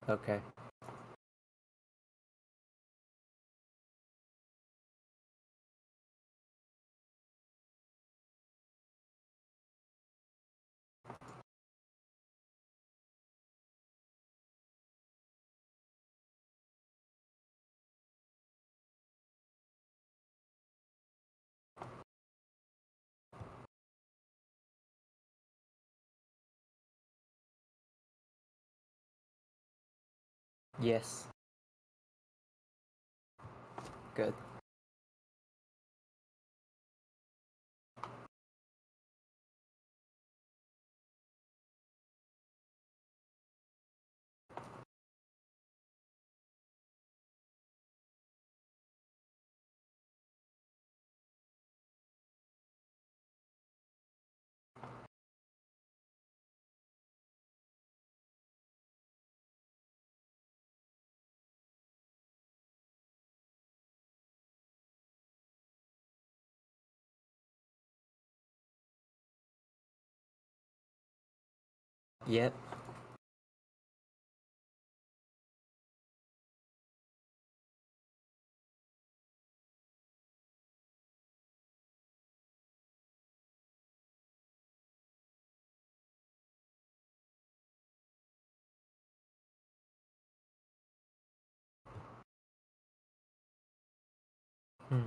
Okay. Yes. Good. Yep. Hmm.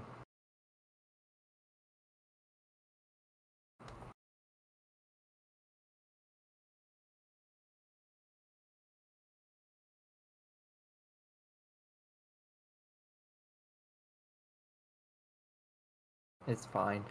It's fine.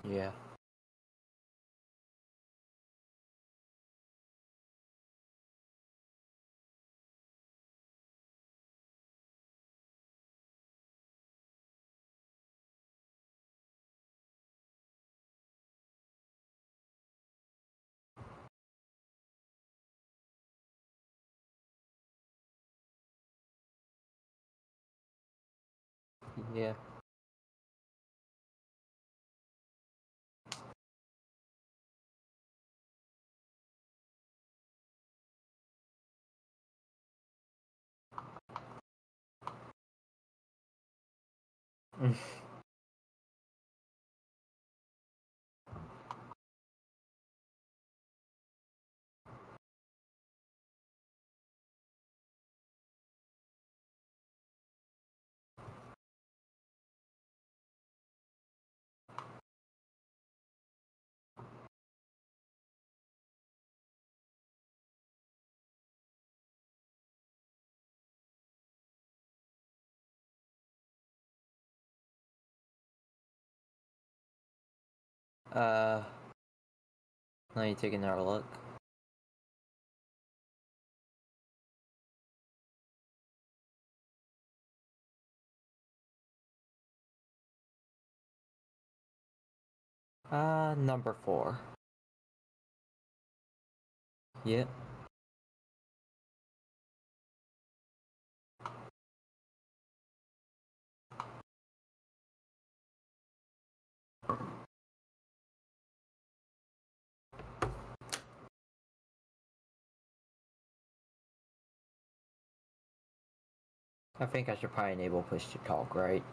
Yeah. Yeah. uh, Let me take another look. Number 4. Yep. I think I should probably enable push to talk, right?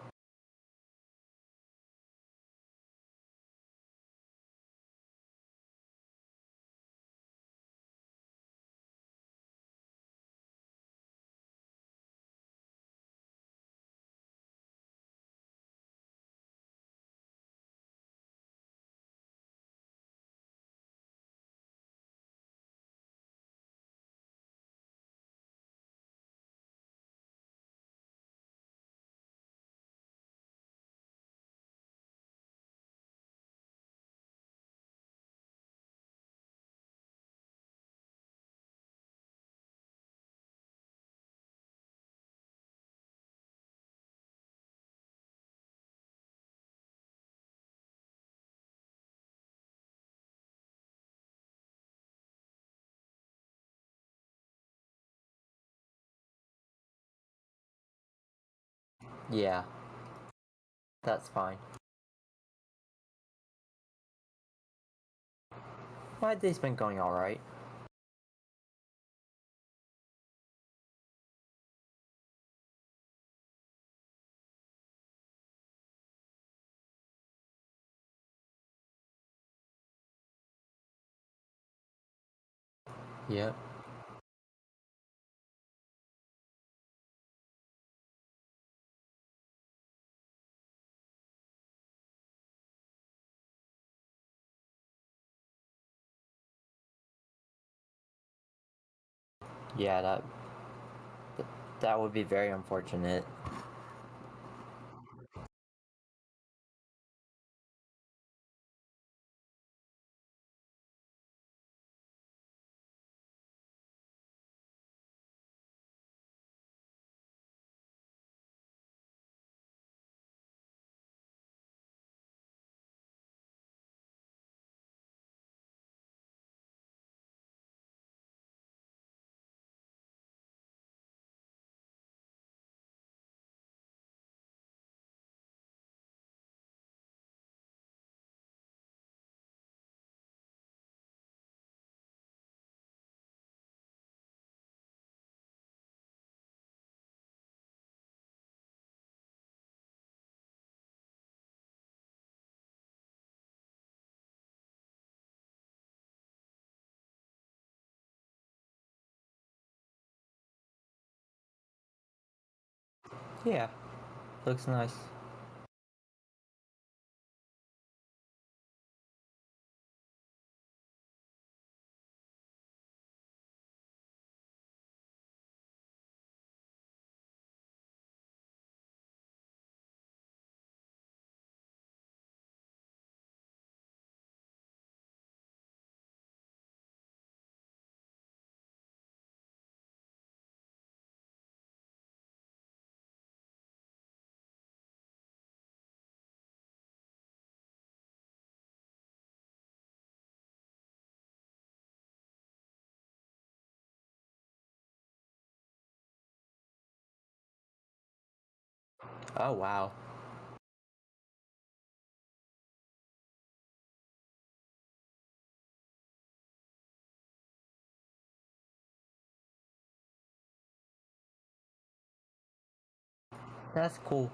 Yeah, that's fine. My day's been going alright. Yep. Yeah, that would be very unfortunate. Yeah, looks nice. Oh wow. That's cool.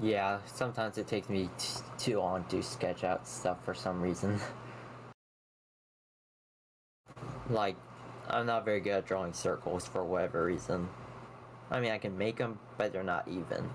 Yeah, sometimes it takes me too long to sketch out stuff for some reason. Like, I'm not very good at drawing circles for whatever reason. I mean, I can make them, but they're not even.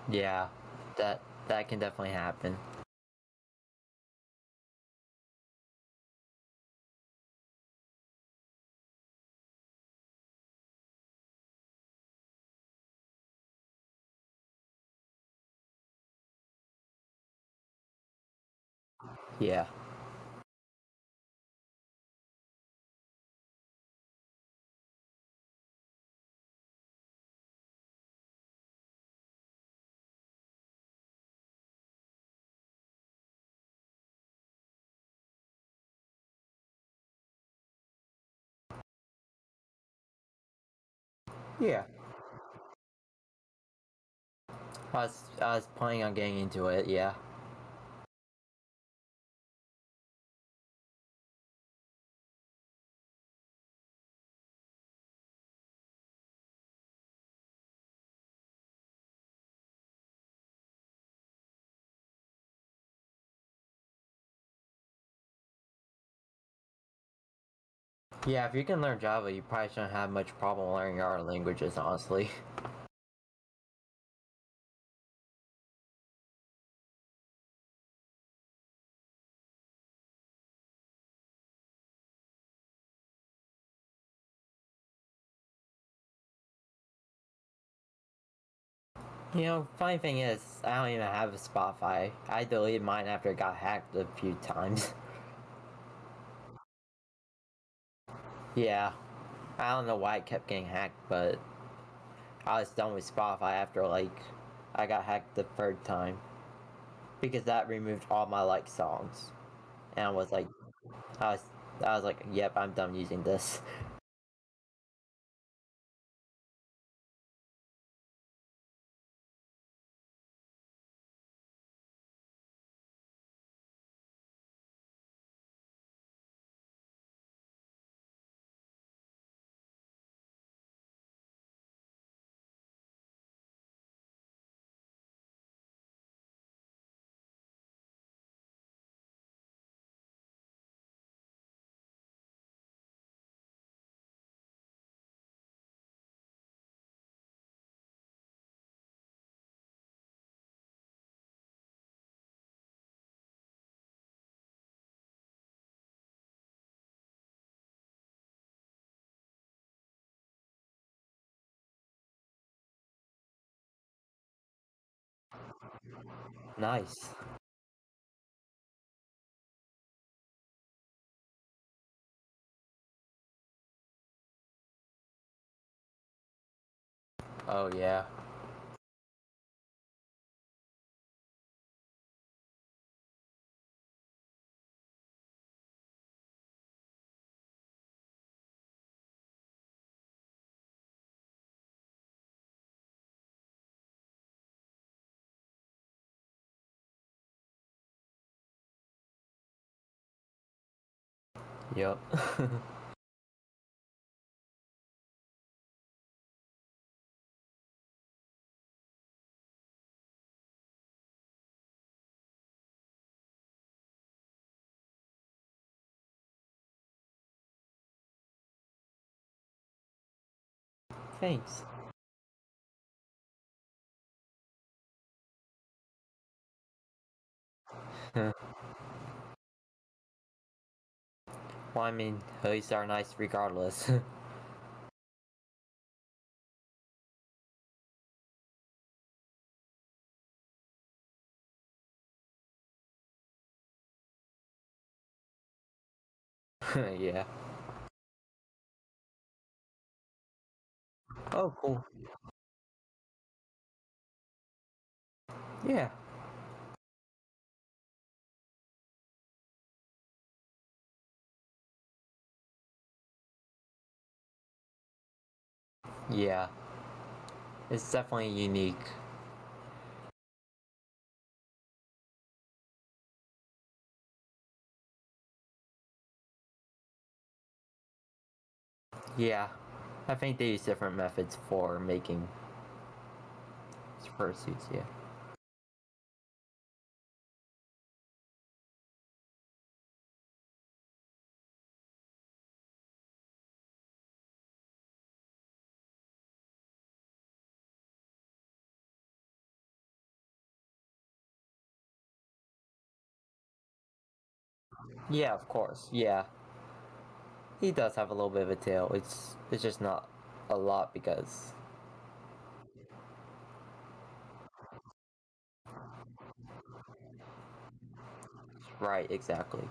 Yeah, that can definitely happen. Yeah. Yeah. I was planning on getting into it, yeah. Yeah, if you can learn Java, you probably shouldn't have much problem learning other languages, honestly. You know, funny thing is, I don't even have a Spotify. I deleted mine after it got hacked a few times. Yeah, I don't know why it kept getting hacked, but I was done with Spotify after, like, I got hacked the third time. Because that removed all my, like, songs. And I was like, I was, I was like, yep, I'm done using this. Nice. Oh, yeah. Yep. Thanks. Well, I mean, hoodies are nice regardless. Yeah. Oh, cool. Yeah. Yeah. It's definitely unique. Yeah. I think they use different methods for making fursuits, yeah. Yeah, of course. Yeah. He does have a little bit of a tail. It's just not a lot because Right, exactly.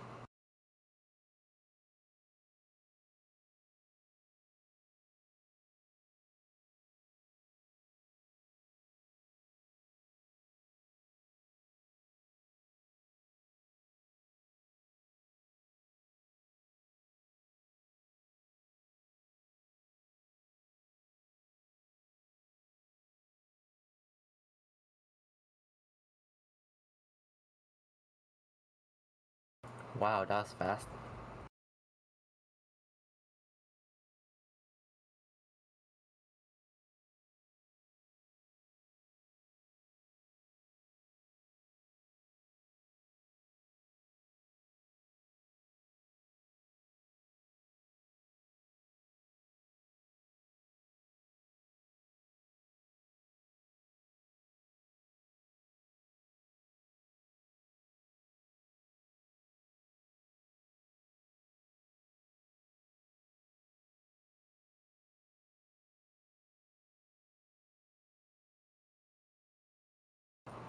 Wow, that's fast.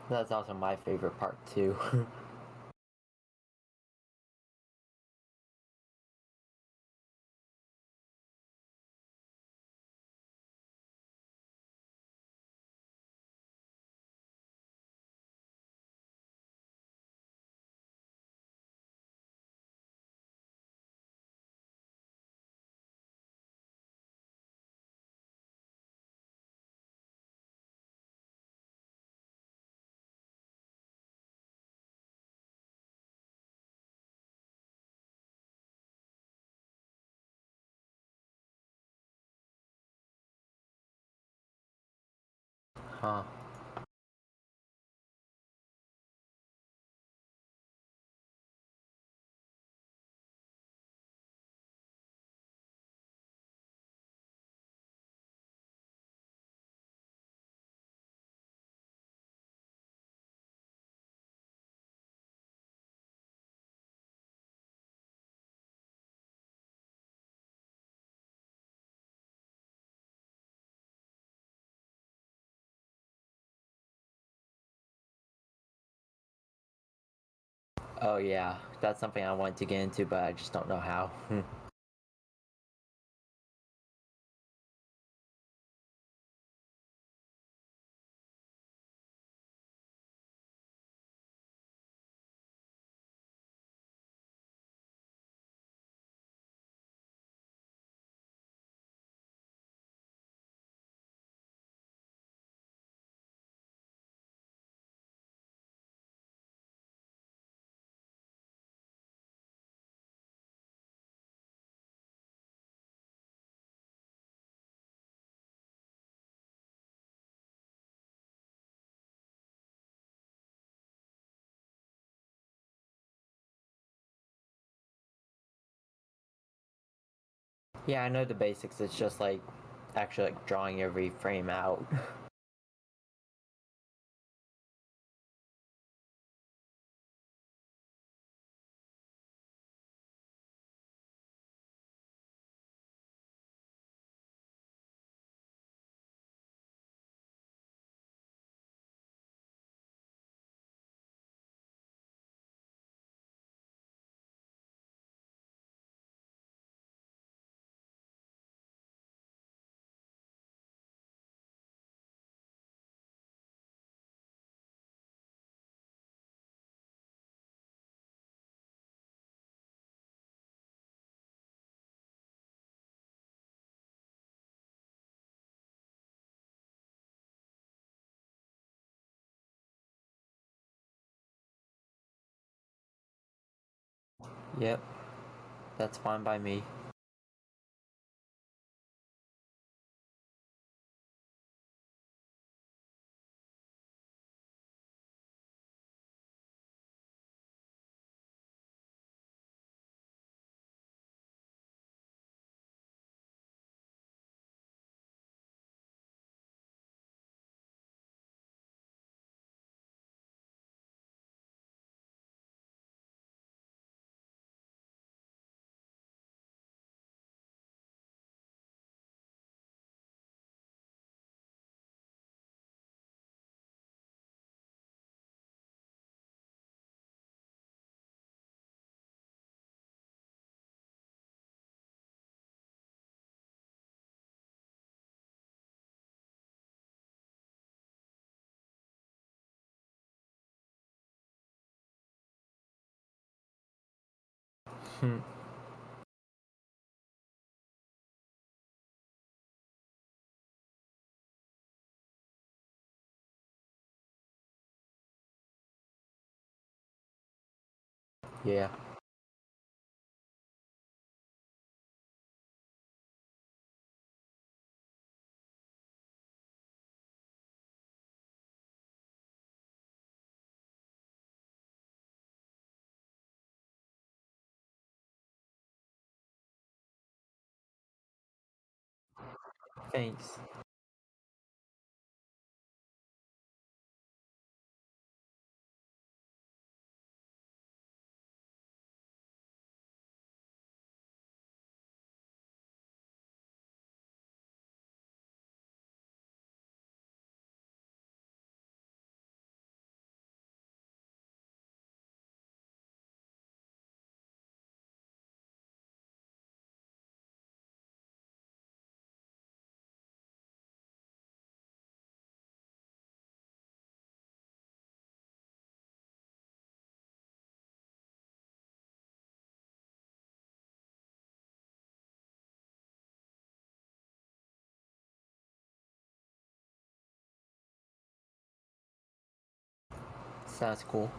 That's also my favorite part too. Huh. Oh yeah, that's something I want to get into, but I just don't know how. Yeah, I know the basics. It's just like actually like drawing every frame out. Yep, that's fine by me. Yeah. Thanks. Sounds cool.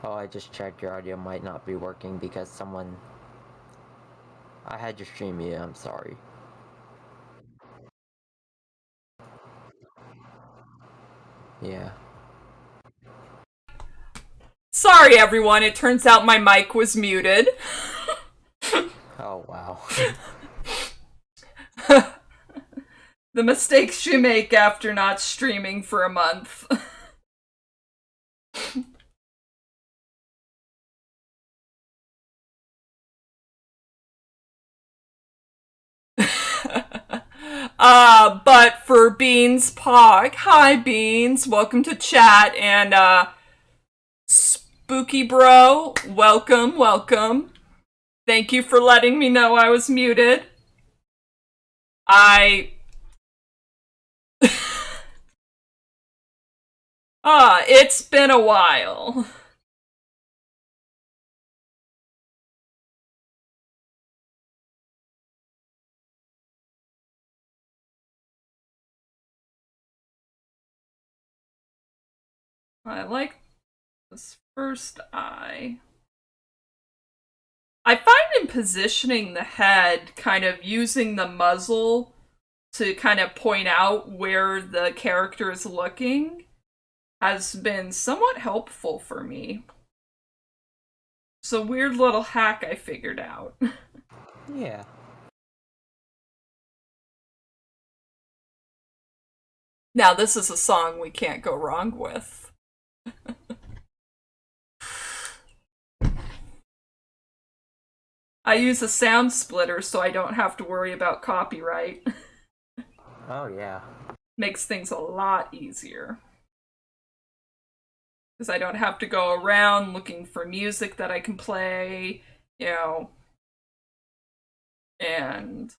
Oh, I just checked, your audio might not be working because someone... I had your stream mute, I'm sorry. Yeah. Sorry, everyone. It turns out my mic was muted. Oh, wow. The mistakes you make after not streaming for a month. But for Beans Pog, hi Beans, welcome to chat, and Spooky Bro, welcome. Thank you for letting me know I was muted. It's been a while. I like this first eye. I find in positioning the head, kind of using the muzzle to kind of point out where the character is looking, has been somewhat helpful for me. It's a weird little hack I figured out. Yeah. Now, this is a song we can't go wrong with. I use a sound splitter so I don't have to worry about copyright. Oh, yeah. Makes things a lot easier. Because I don't have to go around looking for music that I can play, you know. And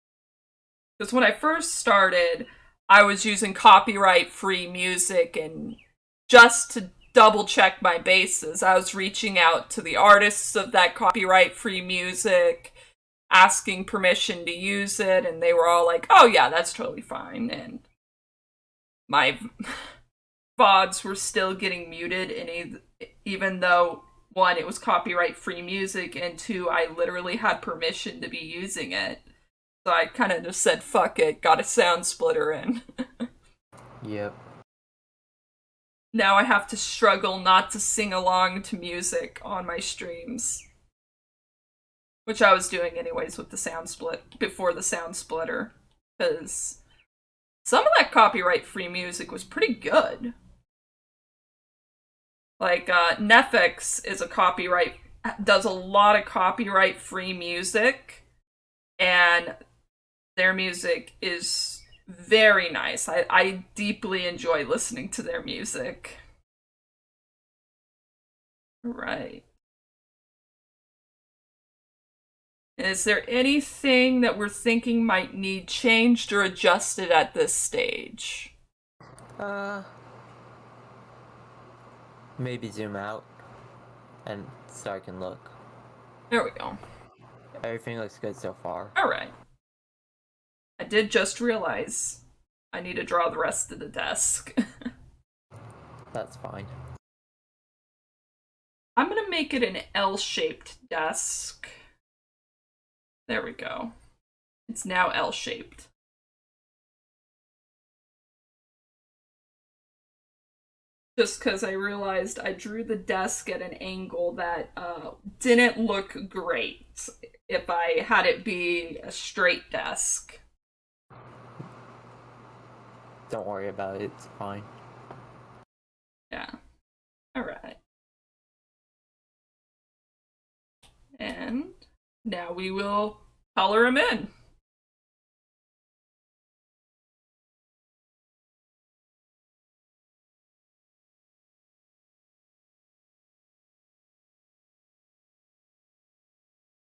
because when I first started, I was using copyright-free music, and just to double check my bases, I was reaching out to the artists of that copyright-free music, asking permission to use it, and they were all like, oh yeah, that's totally fine. And my VODs were still getting muted, and even though, one, it was copyright-free music, and two, I literally had permission to be using it. So I kind of just said, fuck it, got a sound splitter in. Yep. Now I have to struggle not to sing along to music on my streams. Which I was doing anyways with the sound split, before the sound splitter. Because some of that copyright-free music was pretty good. Like, Netflix is does a lot of copyright-free music, and their music is very nice. I deeply enjoy listening to their music. Right. Is there anything that we're thinking might need changed or adjusted at this stage? Maybe zoom out and so I can look. There we go. Everything looks good so far. Alright. I did just realize I need to draw the rest of the desk. That's fine. I'm gonna make it an L-shaped desk. There we go. It's now L-shaped. Just because I realized I drew the desk at an angle that didn't look great if I had it be a straight desk. Don't worry about it, it's fine. Yeah. Alright. And now we will color him in.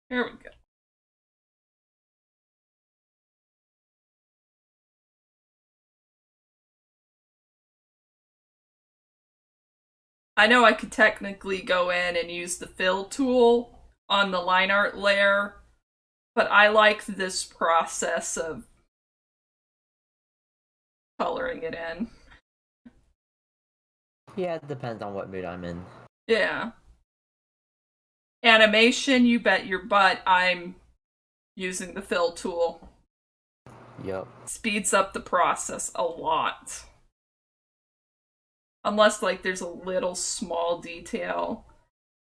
There we go. I know I could technically go in and use the fill tool on the line art layer, but I like this process of coloring it in. Yeah, it depends on what mood I'm in. Yeah. Animation, you bet your butt I'm using the fill tool. Yup. Speeds up the process a lot. Unless, like, there's a little small detail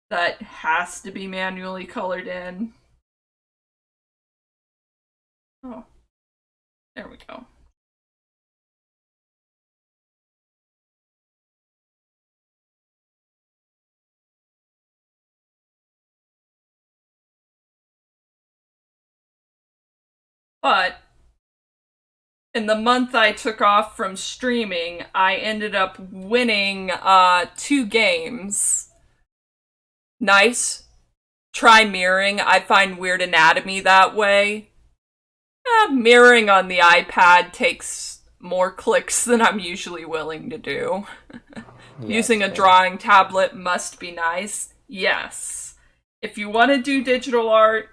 that has to be manually colored in. Oh. There we go. But in the month I took off from streaming, I ended up winning 2 games. Nice. Try mirroring. I find Weird Anatomy that way. Mirroring on the iPad takes more clicks than I'm usually willing to do. Using a drawing tablet must be nice. Yes. If you want to do digital art,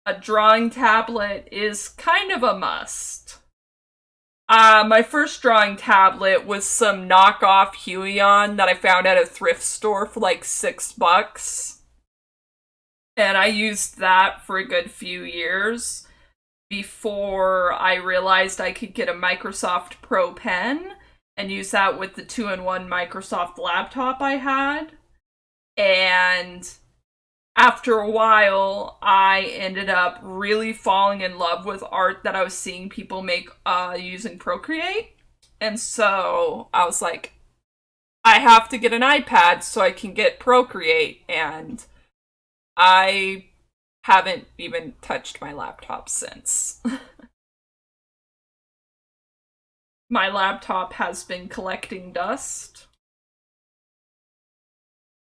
a drawing tablet is kind of a must. My first drawing tablet was some knockoff Huion that I found at a thrift store for like $6. And I used that for a good few years before I realized I could get a Microsoft Pro pen and use that with the 2-in-1 Microsoft laptop I had. And after a while, I ended up really falling in love with art that I was seeing people make using Procreate. And so I was like, I have to get an iPad so I can get Procreate. And I haven't even touched my laptop since. My laptop has been collecting dust.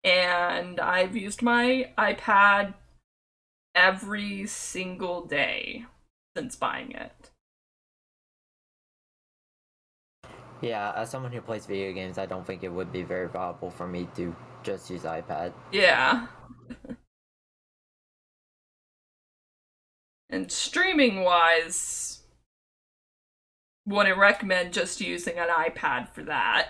And I've used my iPad every single day since buying it. Yeah, as someone who plays video games, I don't think it would be very viable for me to just use iPad. Yeah. And streaming wise, wouldn't recommend just using an iPad for that.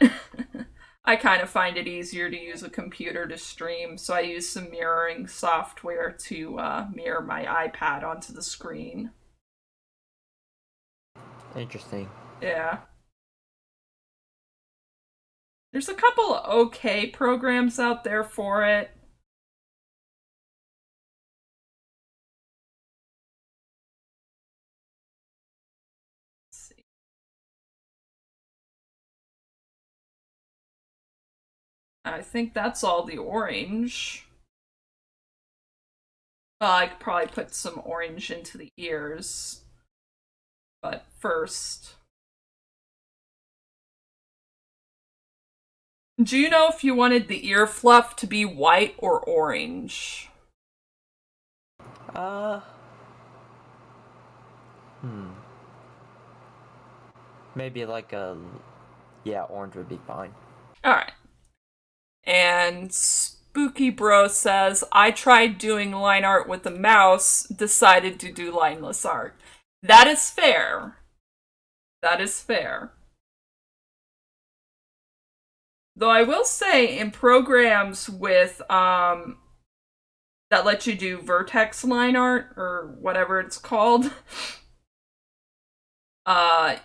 I kind of find it easier to use a computer to stream, so I use some mirroring software to mirror my iPad onto the screen. Interesting. Yeah. There's a couple of okay programs out there for it. Let's see. I think that's all the orange. I could probably put some orange into the ears. But first, do you know if you wanted the ear fluff to be white or orange? Uh, hmm. Maybe like a, yeah, orange would be fine. Alright. And Spooky Bro says, I tried doing line art with a mouse, decided to do lineless art. That is fair. That is fair. Though I will say, in programs with that let you do vertex line art or whatever it's called, uh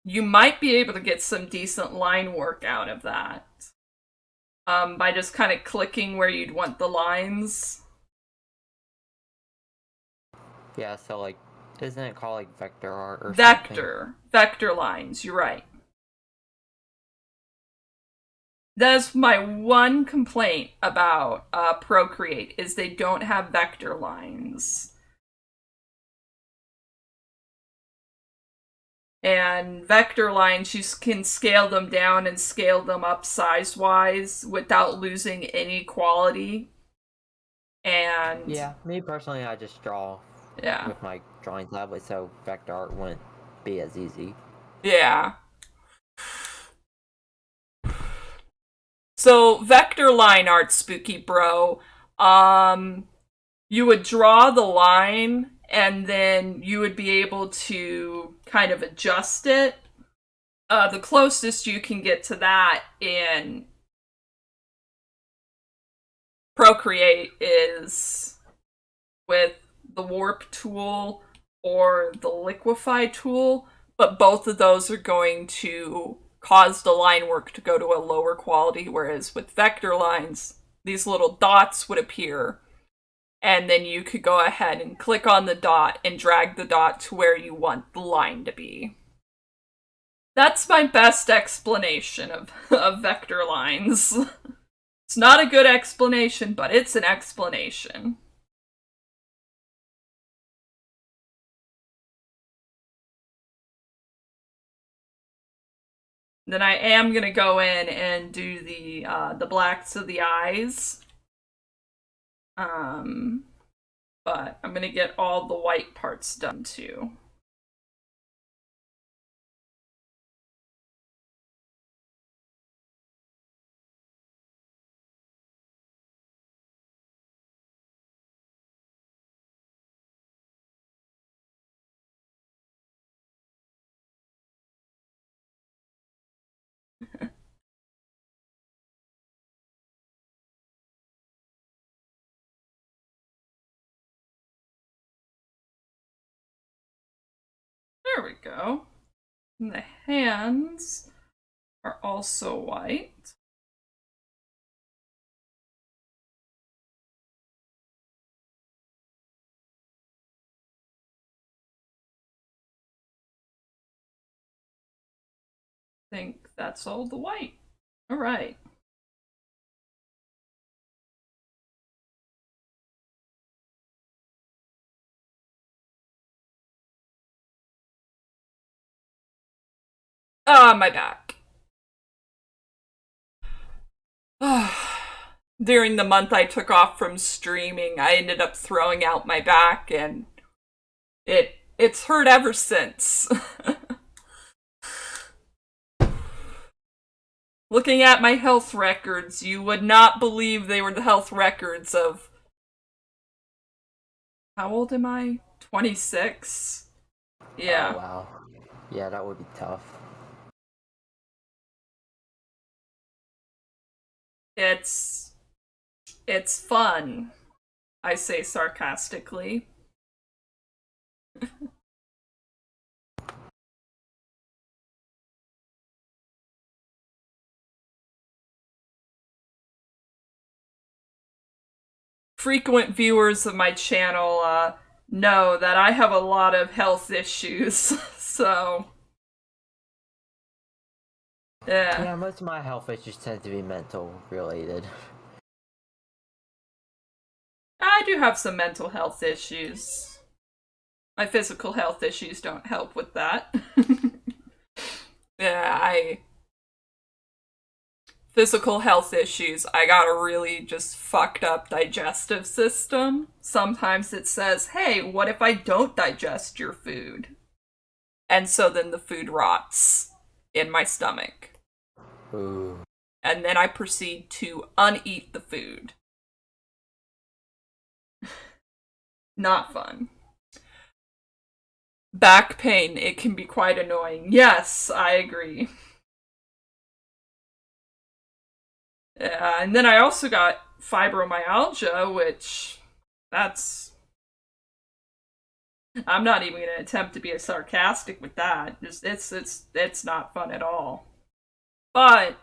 you might be able to get some decent line work out of that. By just kind of clicking where you'd want the lines. Yeah, so like, isn't it called like vector art or something? Vector lines, you're right. That's my one complaint about Procreate, is they don't have vector lines. And vector lines, you can scale them down and scale them up size-wise without losing any quality. And Yeah, me personally, I just draw yeah. with my drawing tablet, so vector art wouldn't be as easy. Yeah. So vector line art, Spooky Bro, you would draw the line and then you would be able to kind of adjust it. The closest you can get to that in Procreate is with the warp tool or the liquefy tool, but both of those are going to cause the line work to go to a lower quality, whereas with vector lines, these little dots would appear, and then you could go ahead and click on the dot and drag the dot to where you want the line to be. That's my best explanation of vector lines. It's not a good explanation, but it's an explanation. Then I am gonna go in and do the blacks of the eyes. But I'm gonna get all the white parts done too. There we go. And the hands are also white. think that's all the white. All right. Ah, my back. During the month I took off from streaming, I ended up throwing out my back, and it's hurt ever since. Looking at my health records, you would not believe they were the health records of... How old am I? 26? Yeah. Oh, wow. Yeah, that would be tough. It's fun, I say sarcastically. Frequent viewers of my channel know that I have a lot of health issues, so... Yeah. Yeah, most of my health issues tend to be mental related. I do have some mental health issues. My physical health issues don't help with that. Yeah, physical health issues, I got a really just fucked up digestive system. Sometimes it says, hey, what if I don't digest your food? And so then the food rots in my stomach. Ooh. And then I proceed to uneat the food. Not fun. Back pain, it can be quite annoying. Yes, I agree. And then I also got fibromyalgia, which I'm not even gonna attempt to be sarcastic with that. It's not fun at all. But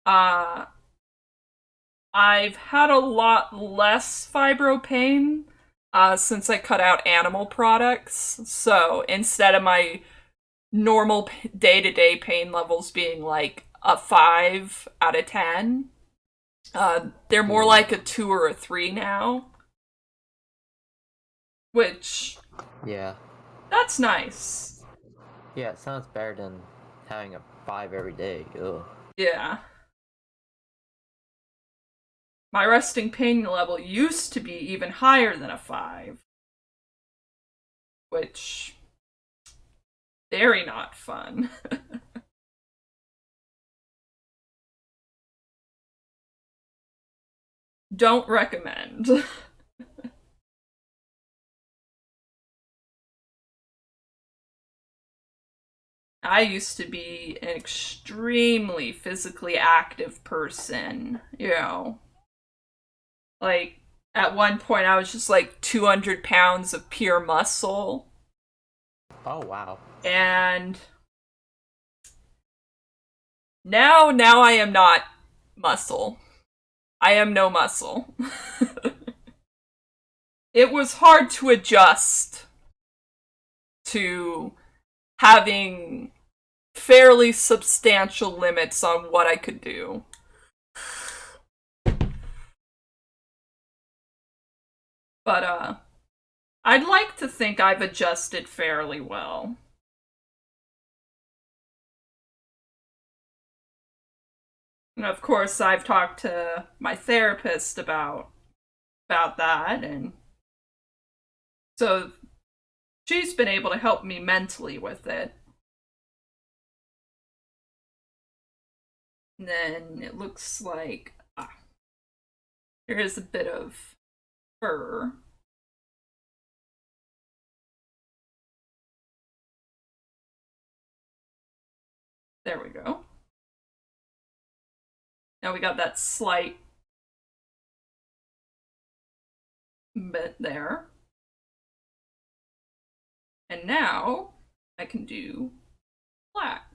I've had a lot less fibro pain since I cut out animal products. So instead of my normal day-to-day pain levels being like a 5 out of 10, they're more like a 2 or a 3 now. Which... Yeah. That's nice. Yeah, it sounds better than having a 5 every day. Ugh. Yeah. My resting pain level used to be even higher than a 5. Which... very not fun. Don't recommend. I used to be an extremely physically active person, you know. Like, at one point I was just like 200 pounds of pure muscle. Oh, wow. And now I am not muscle. I am no muscle. It was hard to adjust to having fairly substantial limits on what I could do. But, I'd like to think I've adjusted fairly well. And of course, I've talked to my therapist about that, and so she's been able to help me mentally with it. And then it looks like there is a bit of fur. There we go. Now we got that slight bit there. And now I can do black.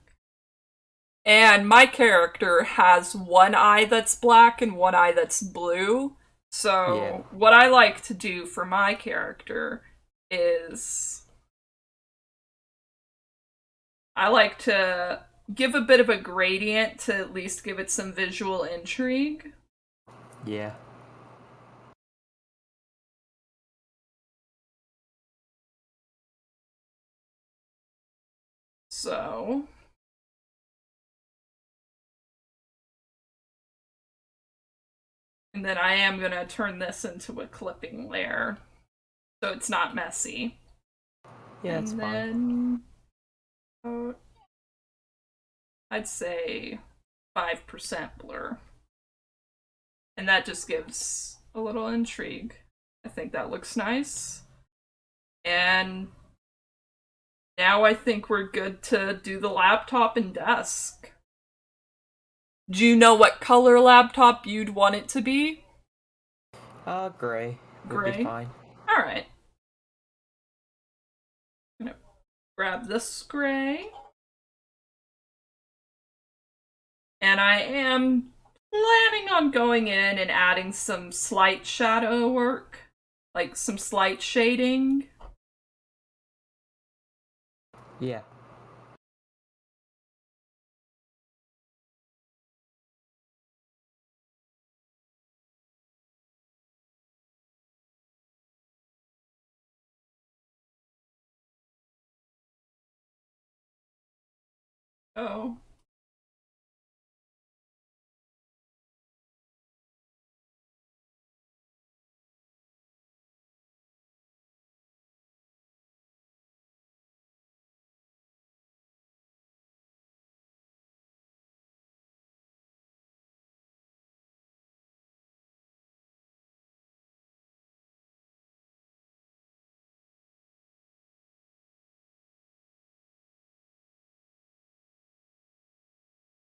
And my character has one eye that's black and one eye that's blue. So what I like to do for my character is I like to give a bit of a gradient to at least give it some visual intrigue. Yeah. So, and then I am going to turn this into a clipping layer so it's not messy. Yeah, it's And fine. then I'd say 5% blur. And that just gives a little intrigue. I think that looks nice. And now I think we're good to do the laptop and desk. Do you know what color laptop you'd want it to be? Gray would be Gray? fine. Alright. I'm gonna grab this gray. And I am planning on going in and adding some slight shadow work. Like some slight shading. Yeah. Oh.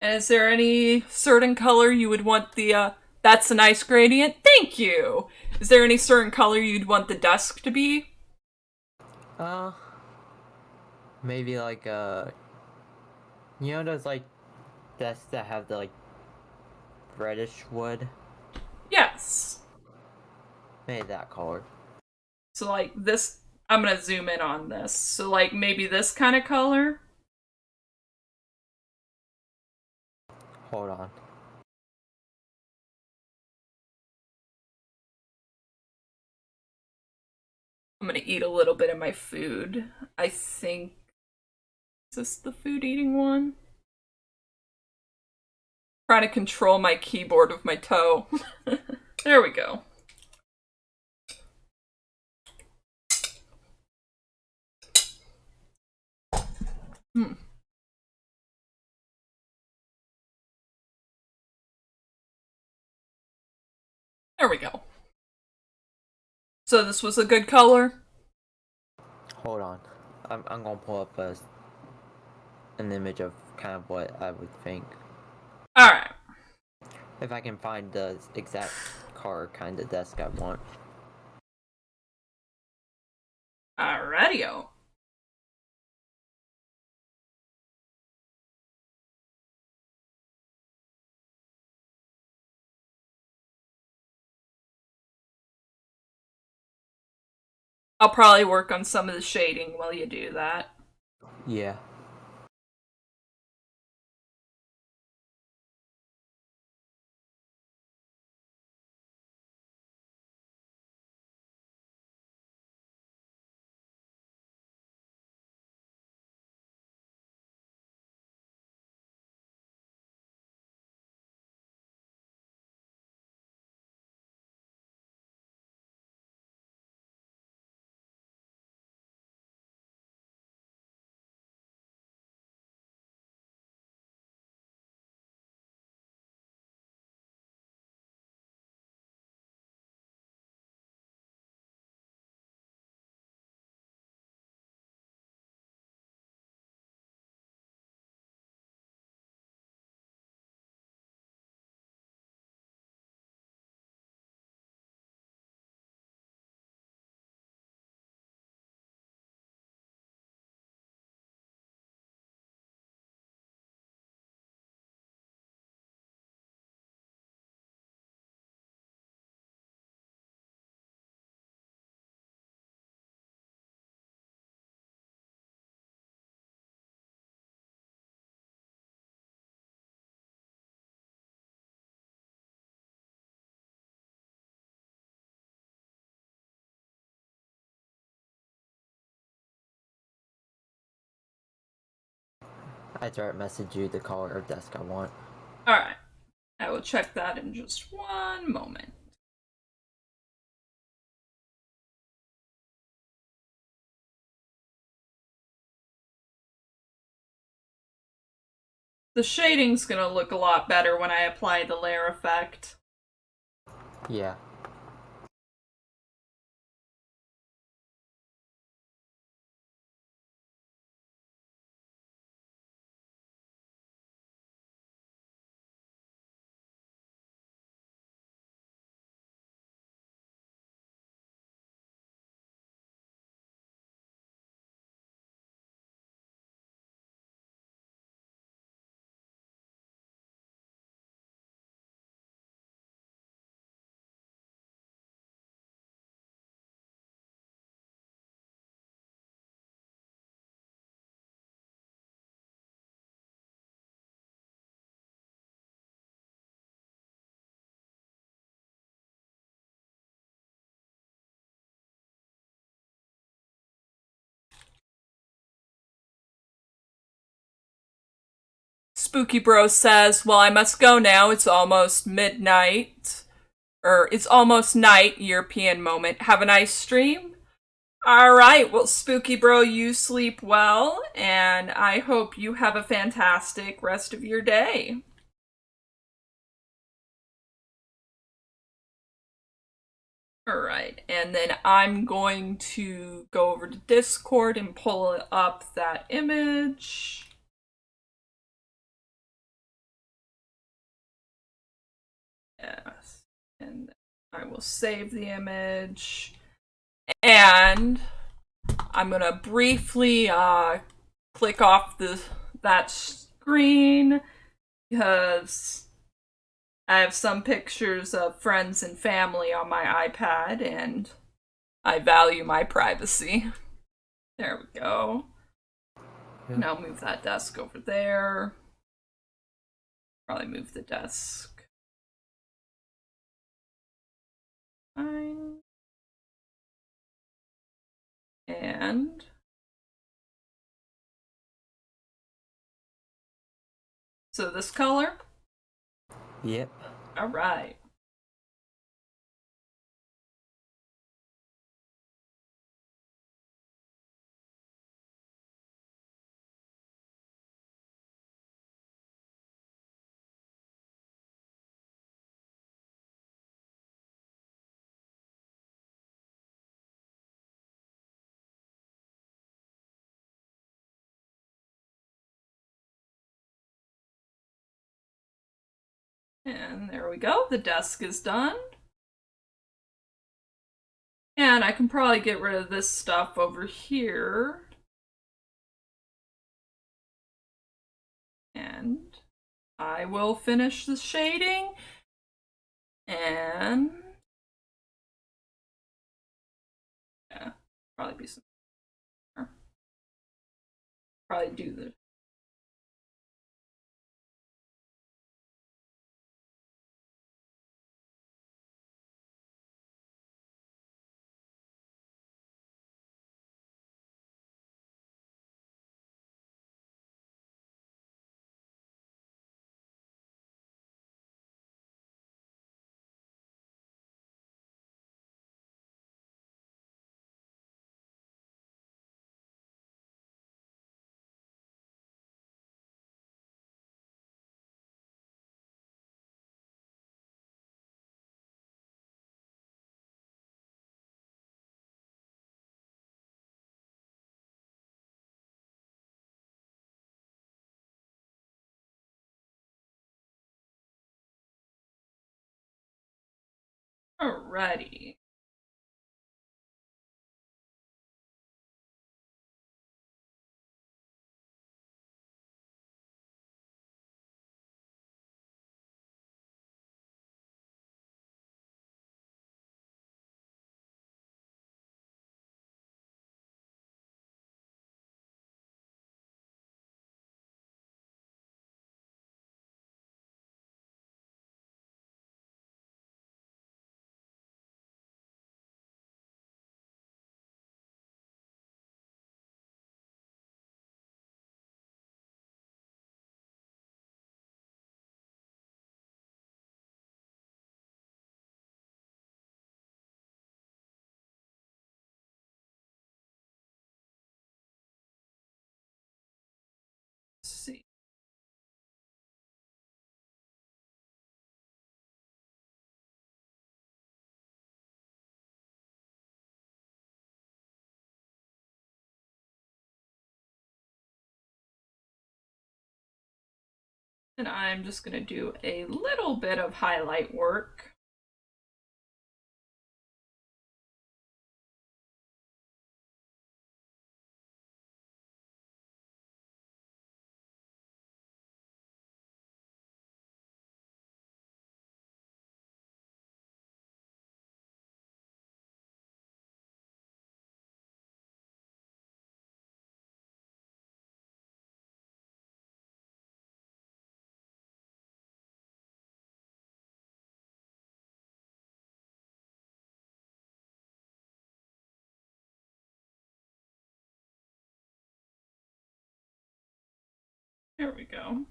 And is there any certain color you would want the, that's a nice gradient? Thank you! Is there any certain color you'd want the desk to be? Uh, maybe like, you know those, like, desks that have the, like, reddish wood? Yes. Maybe that color. So, like, this, I'm gonna zoom in on this. So, like, maybe this kind of color? Hold on. I'm gonna eat a little bit of my food. I think. Is this the food eating one? Trying to control my keyboard with my toe. There we go. Hmm. There we go. So this was a good color? Hold on. I'm gonna pull up an image of kind of what I would think. Alright. If I can find the exact car kind of desk I want. Alrighty-o. I'll probably work on some of the shading while you do that. Yeah. I direct message you the color of desk I want. Alright. I will check that in just one moment. The shading's gonna look a lot better when I apply the layer effect. Yeah. Spooky Bro says, well, I must go now. It's almost midnight. Or, it's almost night, European moment. Have a nice stream. Alright, well, Spooky Bro, you sleep well, and I hope you have a fantastic rest of your day. Alright, and then I'm going to go over to Discord and pull up that image. Yes, and I will save the image. And I'm gonna briefly click off that screen because I have some pictures of friends and family on my iPad and I value my privacy. There we go. Yeah. Now move that desk over there. Probably move the desk. Fine. And so this color? Yep. Alright. And there we go, the desk is done. And I can probably get rid of this stuff over here. And I will finish the shading. And yeah, probably be some. Probably do the Alrighty. And I'm just going to do a little bit of highlight work. There we go.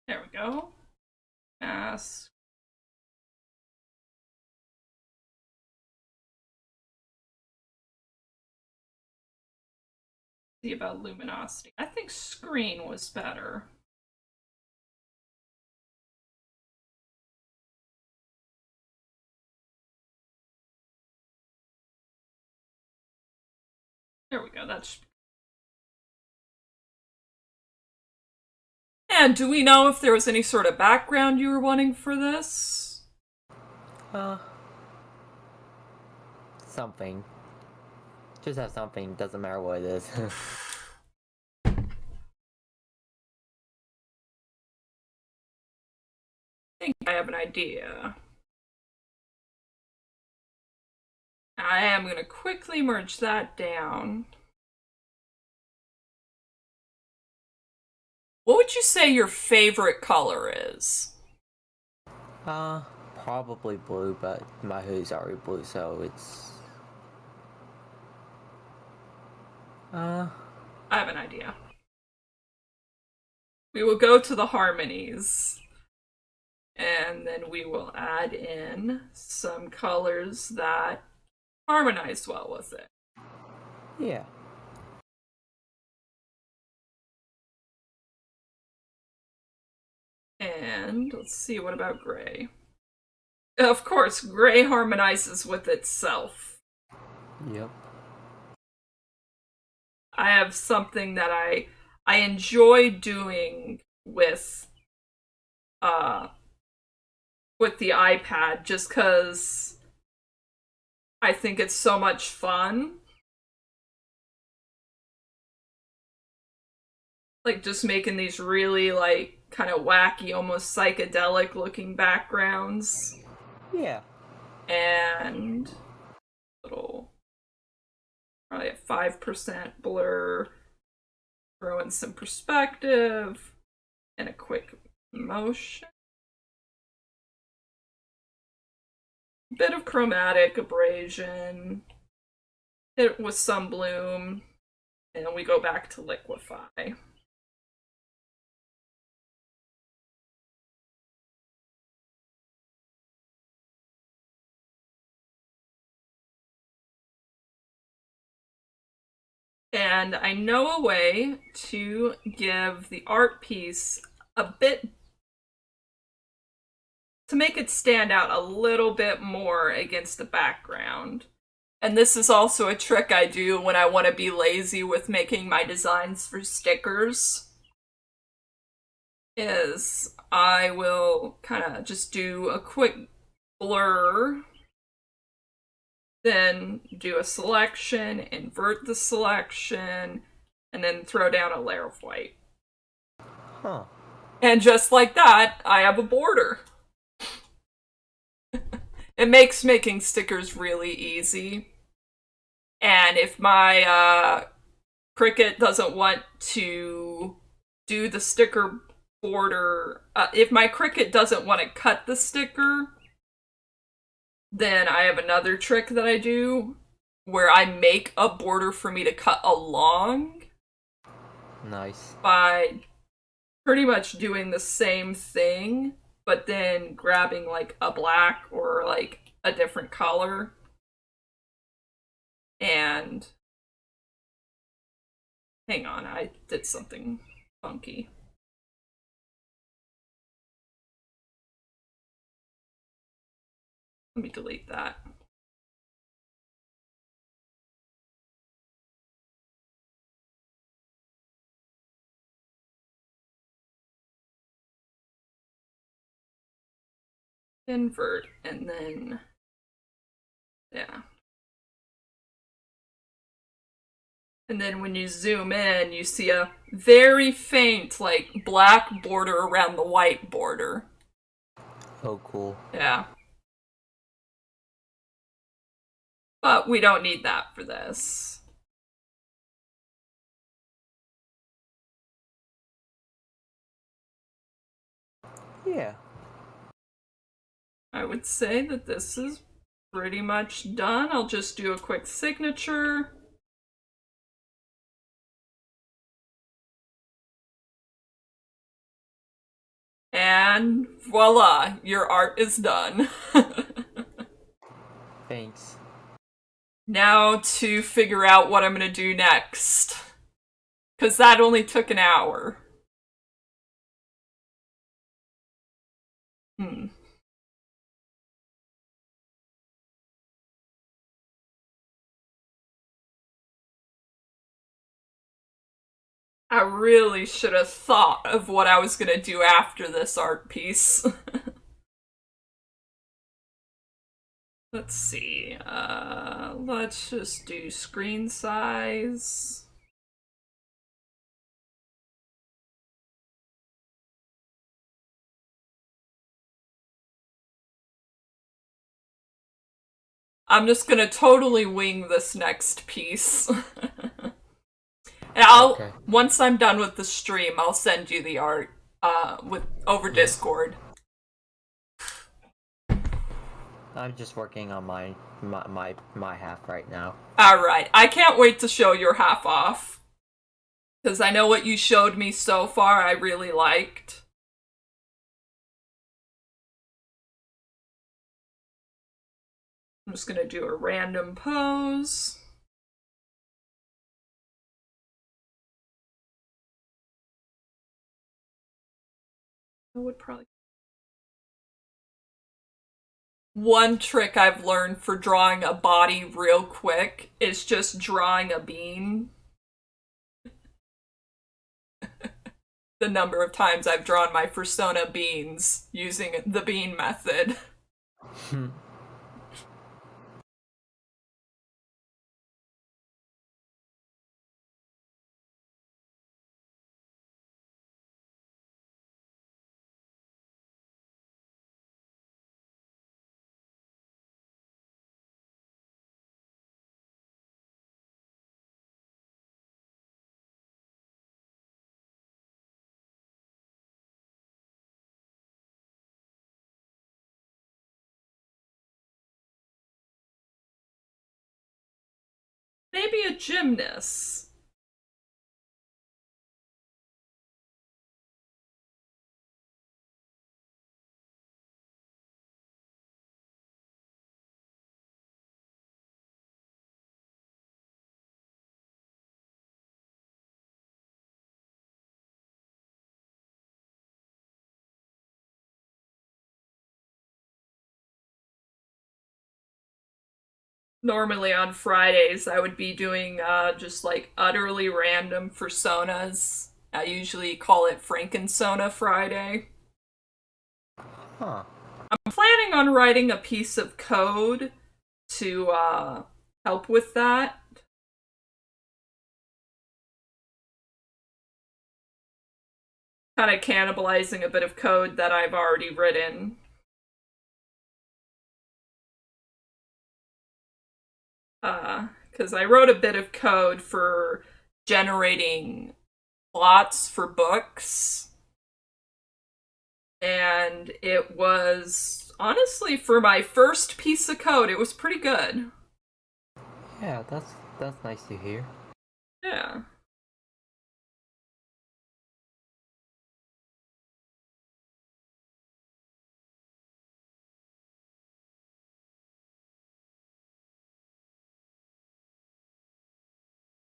There we go. Mask. See about luminosity. I think screen was better. There we go. That's. And do we know if there was any sort of background you were wanting for this? Something. Just have something, doesn't matter what it is. I think I have an idea. I am going to quickly merge that down. What would you say your favorite color is? Probably blue, but my hoodie's already blue, so it's... I have an idea. We will go to the harmonies, and then we will add in some colors that harmonize well with it. Yeah. And let's see, what about gray? Of course, gray harmonizes with itself. Yep. I have something that I enjoy doing with the iPad just because I think it's so much fun. Like just making these really like kind of wacky, almost psychedelic looking backgrounds. Yeah. And little probably a 5% blur, throw in some perspective and a quick motion. Bit of chromatic abrasion, hit it with some bloom, and we go back to liquefy. And I know a way to give the art piece a bit, to make it stand out a little bit more against the background. And this is also a trick I do when I want to be lazy with making my designs for stickers. Is I will kind of just do a quick blur, then do a selection, invert the selection, and then throw down a layer of white. Huh. And just like that, I have a border. It makes making stickers really easy. And if my Cricut doesn't want to do the sticker border. If my Cricut doesn't want to cut the sticker, then I have another trick that I do where I make a border for me to cut along. Nice. By pretty much doing the same thing, but then grabbing like a black or like a different color. And hang on, I did something funky. Let me delete that. Invert, and then, yeah. And then when you zoom in, you see a very faint, like, black border around the white border. Oh, cool. Yeah. But we don't need that for this. Yeah. I would say that this is pretty much done. I'll just do a quick signature. And voila, your art is done. Thanks. Now to figure out what I'm gonna do next. Because that only took an hour. I really should have thought of what I was gonna do after this art piece. Let's see. Let's just do screen size. I'm just gonna totally wing this next piece. And Okay. once I'm done with the stream, I'll send you the art over Discord. I'm just working on my half right now. Alright, I can't wait to show your half off. Because I know what you showed me so far I really liked. I'm just gonna do a random pose. I would probably... One trick I've learned for drawing a body real quick is just drawing a bean. The number of times I've drawn my persona beans using the bean method. Maybe a gymnast. Normally on Fridays, I would be doing just like utterly random personas. I usually call it Frankensona Friday. Huh. I'm planning on writing a piece of code to help with that. Kind of cannibalizing a bit of code that I've already written. Because I wrote a bit of code for generating plots for books. And it was, honestly, for my first piece of code, it was pretty good. Yeah, that's nice to hear. Yeah.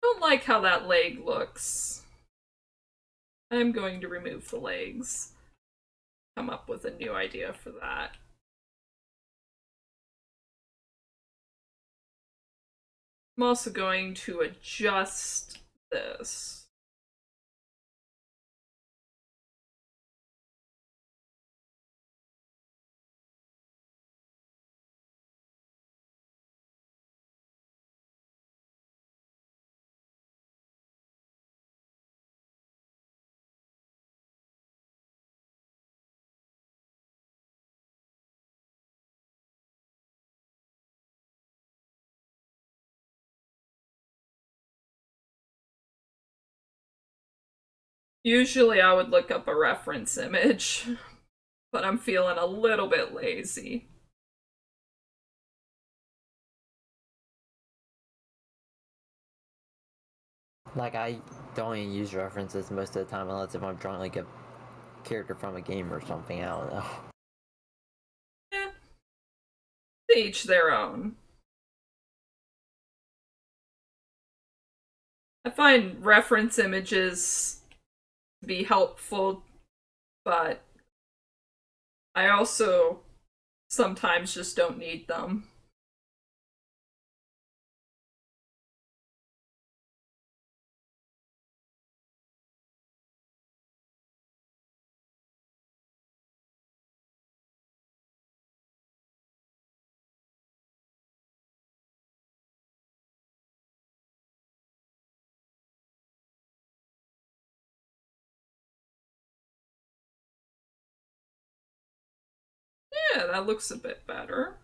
Don't like how that leg looks. I'm going to remove the legs. Come up with a new idea for that. I'm also going to adjust this. Usually I would look up a reference image, but I'm feeling a little bit lazy. Like, I don't even use references most of the time unless if I'm drawing like a character from a game or something. I don't know. Eh, to each their own. I find reference images to be helpful, but I also sometimes just don't need them. Yeah, that looks a bit better.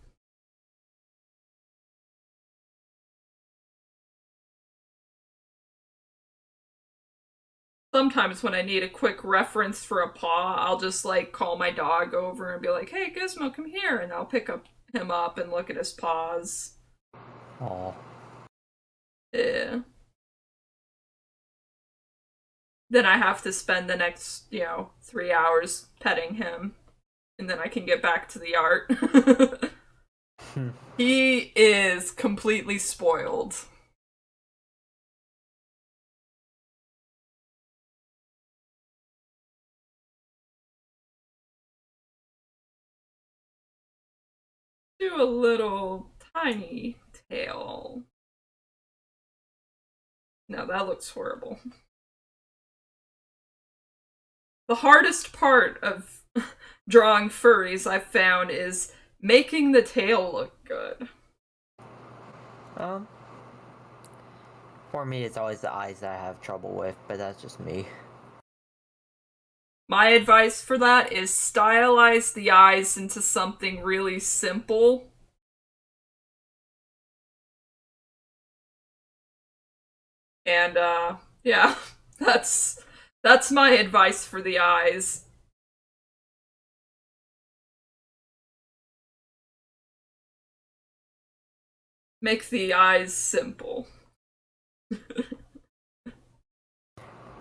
Sometimes when I need a quick reference for a paw, I'll just like call my dog over and be like, "Hey, Gizmo, come here," and I'll pick up him up and look at his paws. Oh, Yeah. Then I have to spend the next, 3 hours petting him, and then I can get back to the art. He is completely spoiled. Do a little tiny tail. No, that looks horrible. The hardest part of drawing furries I've found is making the tail look good. um, for me, it's always the eyes that I have trouble with, but that's just me. My advice for that is stylize the eyes into something really simple. And yeah, that's my advice for the eyes. Make the eyes simple.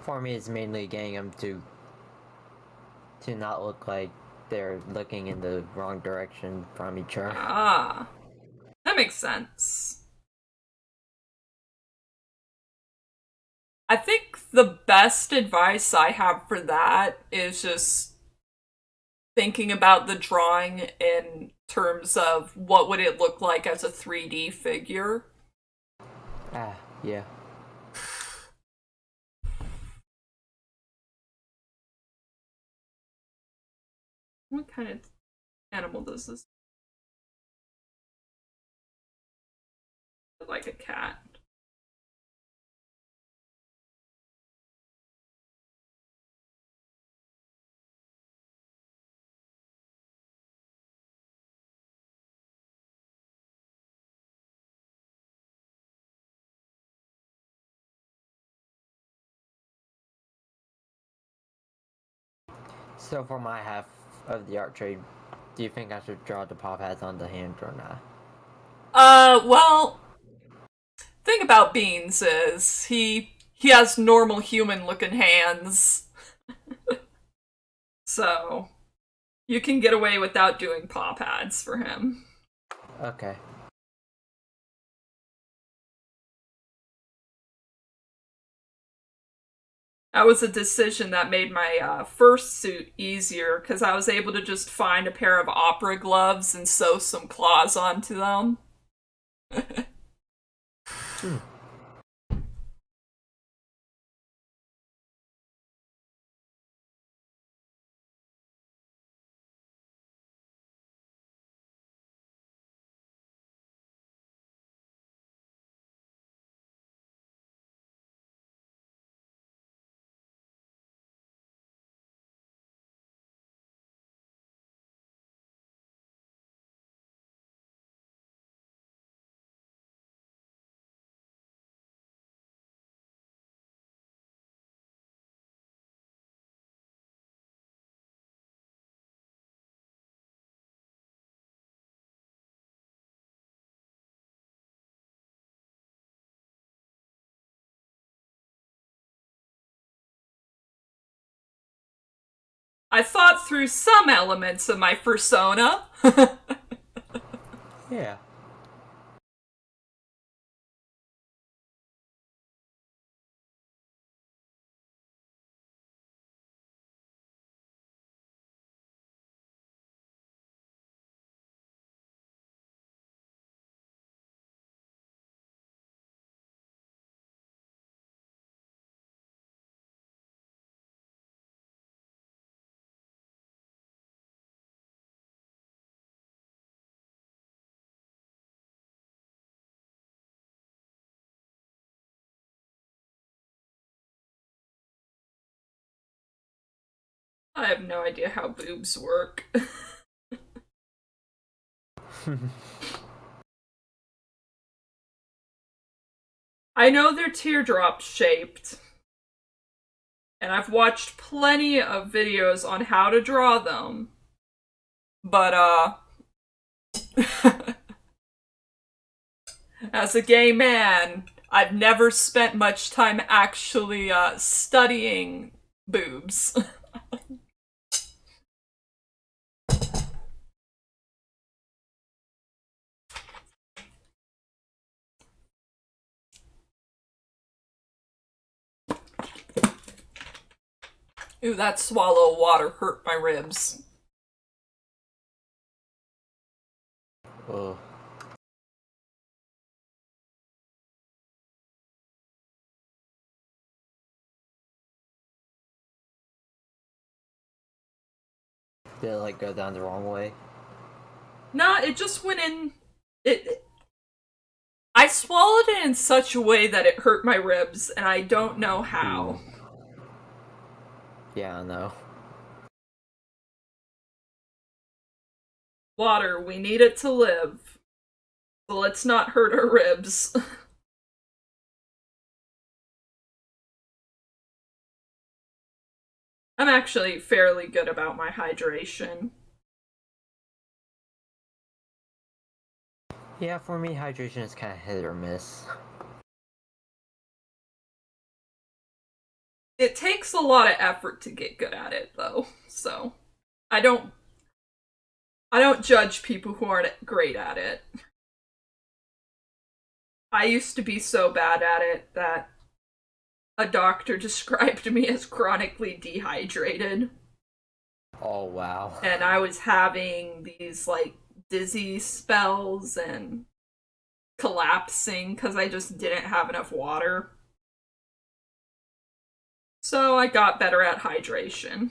For me, it's mainly getting them to not look like they're looking in the wrong direction from each other. Ah, that makes sense. I think the best advice I have for that is just thinking about the drawing in terms of what would it look like as a 3D figure. Ah, yeah. What kind of animal does this look like? A cat? So for my half of the art trade, do you think I should draw the pop hats on the hand or not? Well, thing about Beans is he has normal human looking hands. So you can get away without doing paw pads for him. Okay. That was a decision that made my first suit easier because I was able to just find a pair of opera gloves and sew some claws onto them. Hmm. I thought through some elements of my persona. Yeah. I have no idea how boobs work. I know they're teardrop shaped, and I've watched plenty of videos on how to draw them. But, as a gay man, I've never spent much time actually, studying boobs. Ooh, that swallow of water hurt my ribs. Oh. Did it like go down the wrong way? Nah, it just went in. I swallowed it in such a way that it hurt my ribs, and I don't know how. Yeah, I know. Water, we need it to live. So let's not hurt our ribs. I'm actually fairly good about my hydration. Yeah, for me, hydration is kind of hit or miss. It takes a lot of effort to get good at it, though. So I don't I don't judge people who aren't great at it. I used to be so bad at it that a doctor described me as chronically dehydrated. Oh, wow. And I was having these like dizzy spells and collapsing because I just didn't have enough water. So I got better at hydration.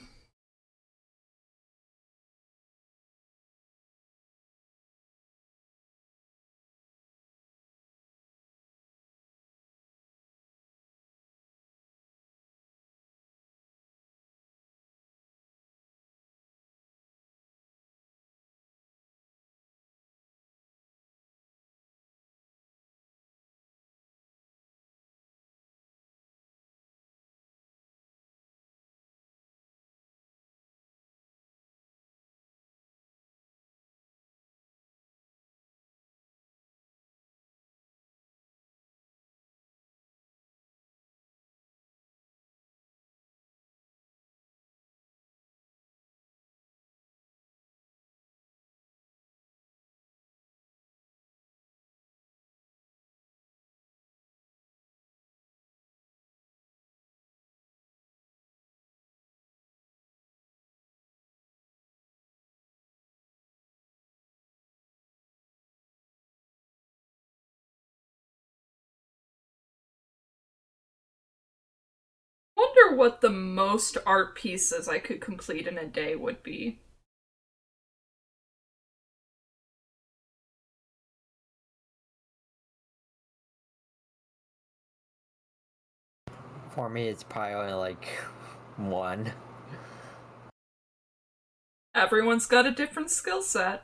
wonder what the most art pieces I could complete in a day would be. For me, it's probably only like one. Everyone's got a different skill set.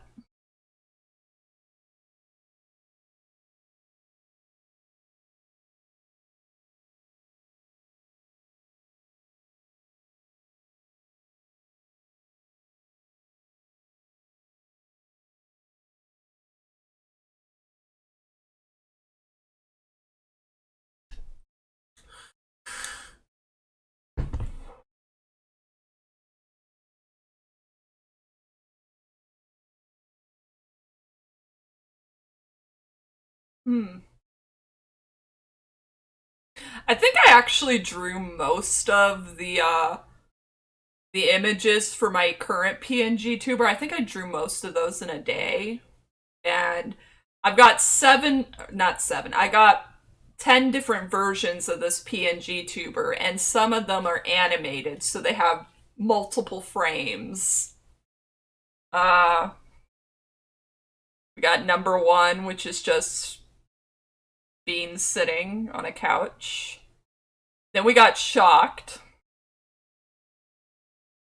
I think I actually drew most of the images for my current PNG tuber. I think I drew most of those in a day. And I've got not seven, I got 10 different versions of this PNG tuber, and some of them are animated, so they have multiple frames. We got number one, which is just Bean sitting on a couch. Then we got shocked.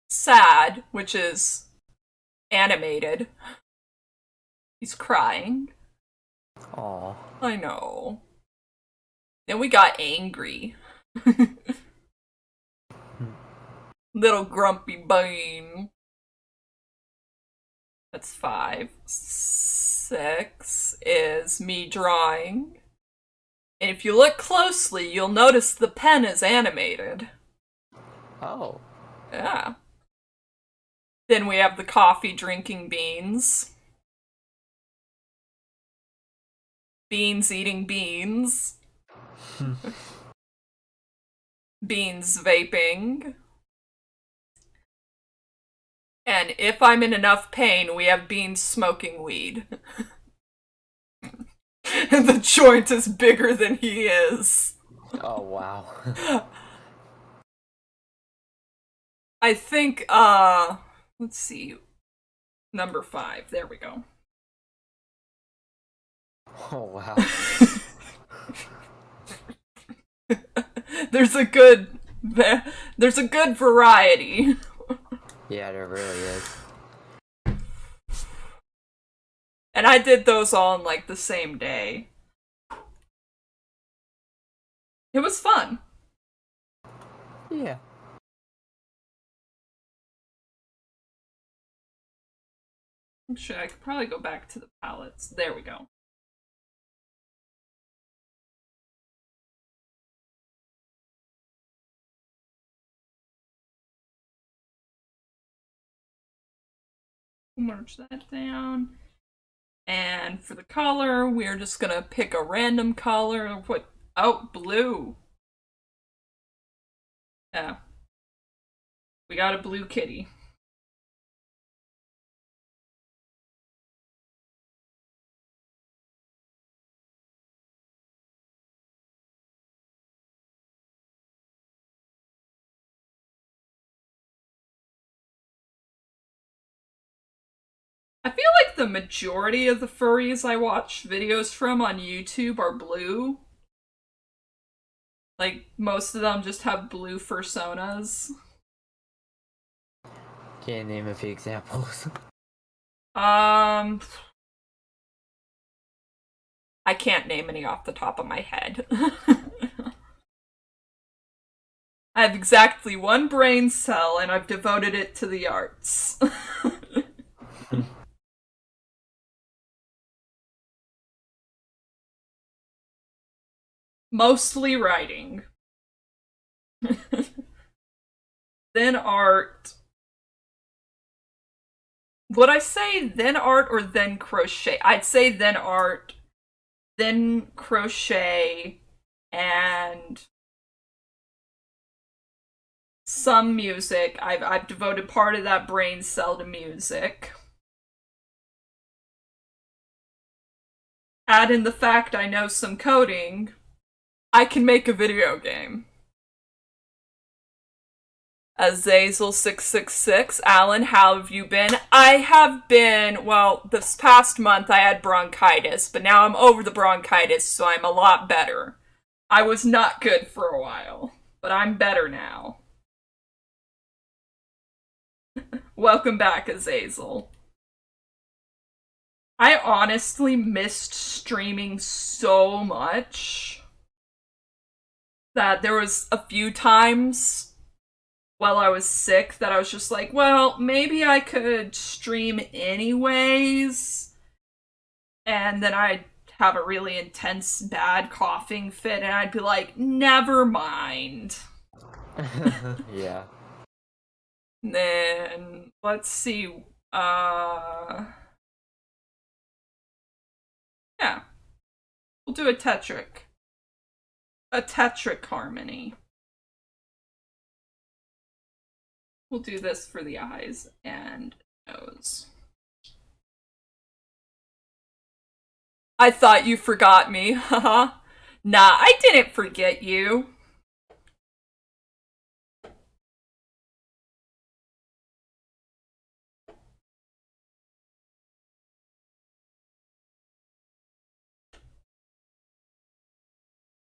Sad, which is animated. He's crying. Aw. I know. Then we got angry. Little grumpy Bean. That's 5. 6 is me drawing. And if you look closely, you'll notice the pen is animated. Oh. Yeah. Then we have the coffee drinking beans. Beans eating beans. Beans vaping. And if I'm in enough pain, we have Beans smoking weed. And the joint is bigger than he is. Oh, wow. I think, let's see. Number 5. There we go. Oh, wow. There's a good variety. Yeah, there really is. And I did those all in like the same day. It was fun. Yeah. Actually, I could probably go back to the palettes. There we go. Merge that down. And for the color, we're just gonna pick a random color. What? Oh, blue. Yeah. We got a blue kitty. I feel like the majority of the furries I watch videos from on YouTube are blue. Like, most of them just have blue personas. Can you name a few examples? I can't name any off the top of my head. I have exactly one brain cell, and I've devoted it to the arts. Mostly writing. Then art. Would I say then art or then crochet? I'd say then art, then crochet, and some music. I've devoted part of that brain cell to music. Add in the fact I know some coding, I can make a video game. Azazel666. Alan, how have you been? I have been, well, this past month I had bronchitis, but now I'm over the bronchitis, so I'm a lot better. I was not good for a while, but I'm better now. Welcome back, Azazel. I honestly missed streaming so much that there was a few times while I was sick that I was just like, well, maybe I could stream anyways. And then I'd have a really intense bad coughing fit and I'd be like, never mind. Yeah. Then let's see. Yeah. We'll do a tetric. A tetric harmony. We'll do this for the eyes and nose. I thought you forgot me, haha. Nah, I didn't forget you.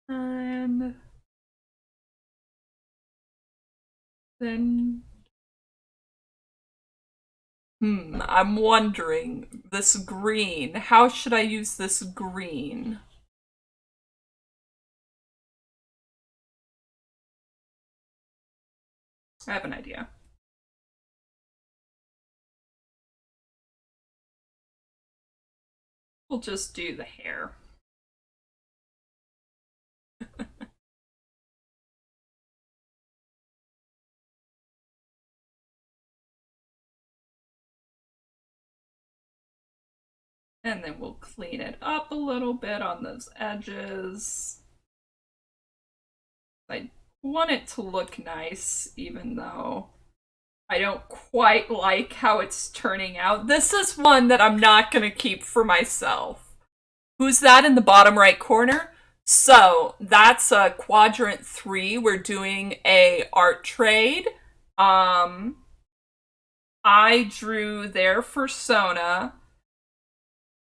And then I'm wondering, this green, how should I use this green? I have an idea. We'll just do the hair. And then we'll clean it up a little bit on those edges. I want it to look nice, even though I don't quite like how it's turning out. This is one that I'm not going to keep for myself. Who's that in the bottom right corner? So, that's a Quadrantthree. We're doing a art trade. I drew their persona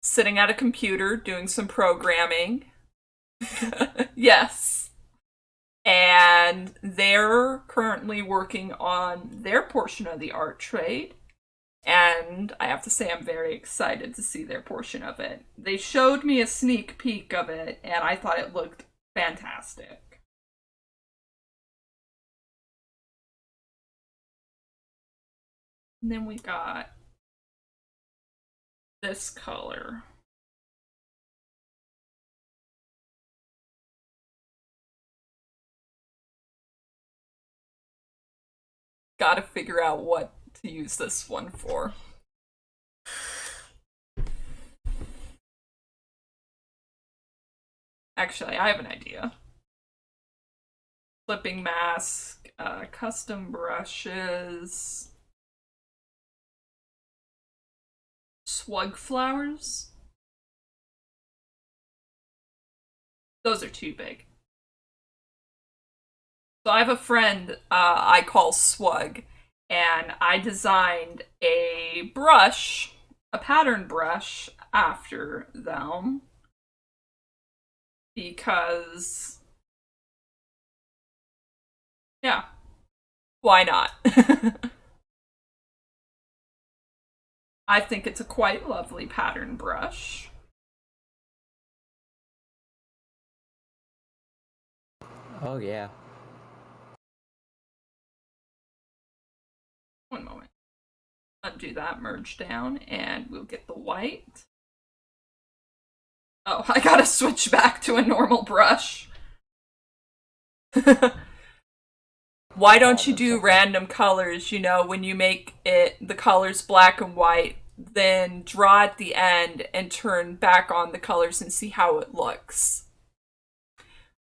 sitting at a computer doing some programming. Yes. And they're currently working on their portion of the art trade. And I have to say I'm very excited to see their portion of it. They showed me a sneak peek of it, and I thought it looked fantastic. And then we got this color. Gotta figure out what to use this one for. Actually, I have an idea. Flipping mask, custom brushes, swug flowers. Those are too big. So I have a friend I call Swug, and I designed a brush, a pattern brush, after them. Because, yeah, why not? I think it's a quite lovely pattern brush. Oh, yeah. One moment. Undo that, merge down, and we'll get the white. Oh, I gotta switch back to a normal brush. Why don't you do random colors, you know, when you make it the colors black and white, then draw at the end and turn back on the colors and see how it looks.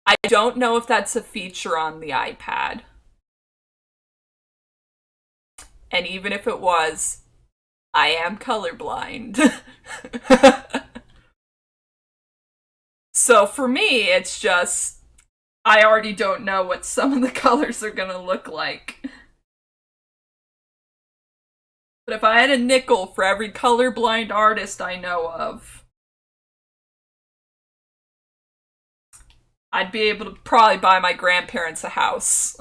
I don't know if that's a feature on the iPad. And even if it was, I am colorblind. So for me, it's just, I already don't know what some of the colors are gonna look like. But if I had a nickel for every colorblind artist I know of, I'd be able to probably buy my grandparents a house.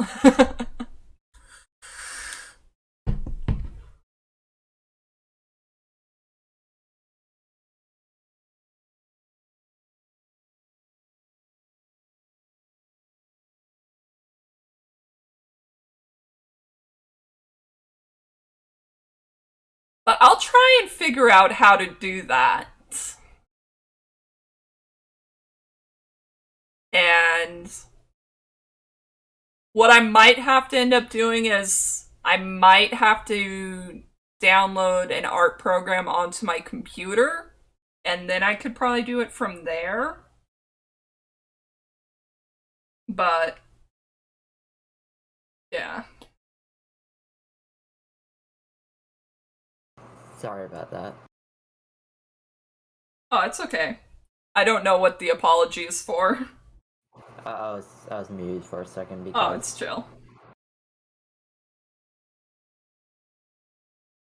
But I'll try and figure out how to do that. And what I might have to end up doing is I might have to download an art program onto my computer, and then I could probably do it from there. But yeah. Sorry about that. Oh, it's okay. I don't know what the apology is for. I was muted for a second Oh, because it's chill.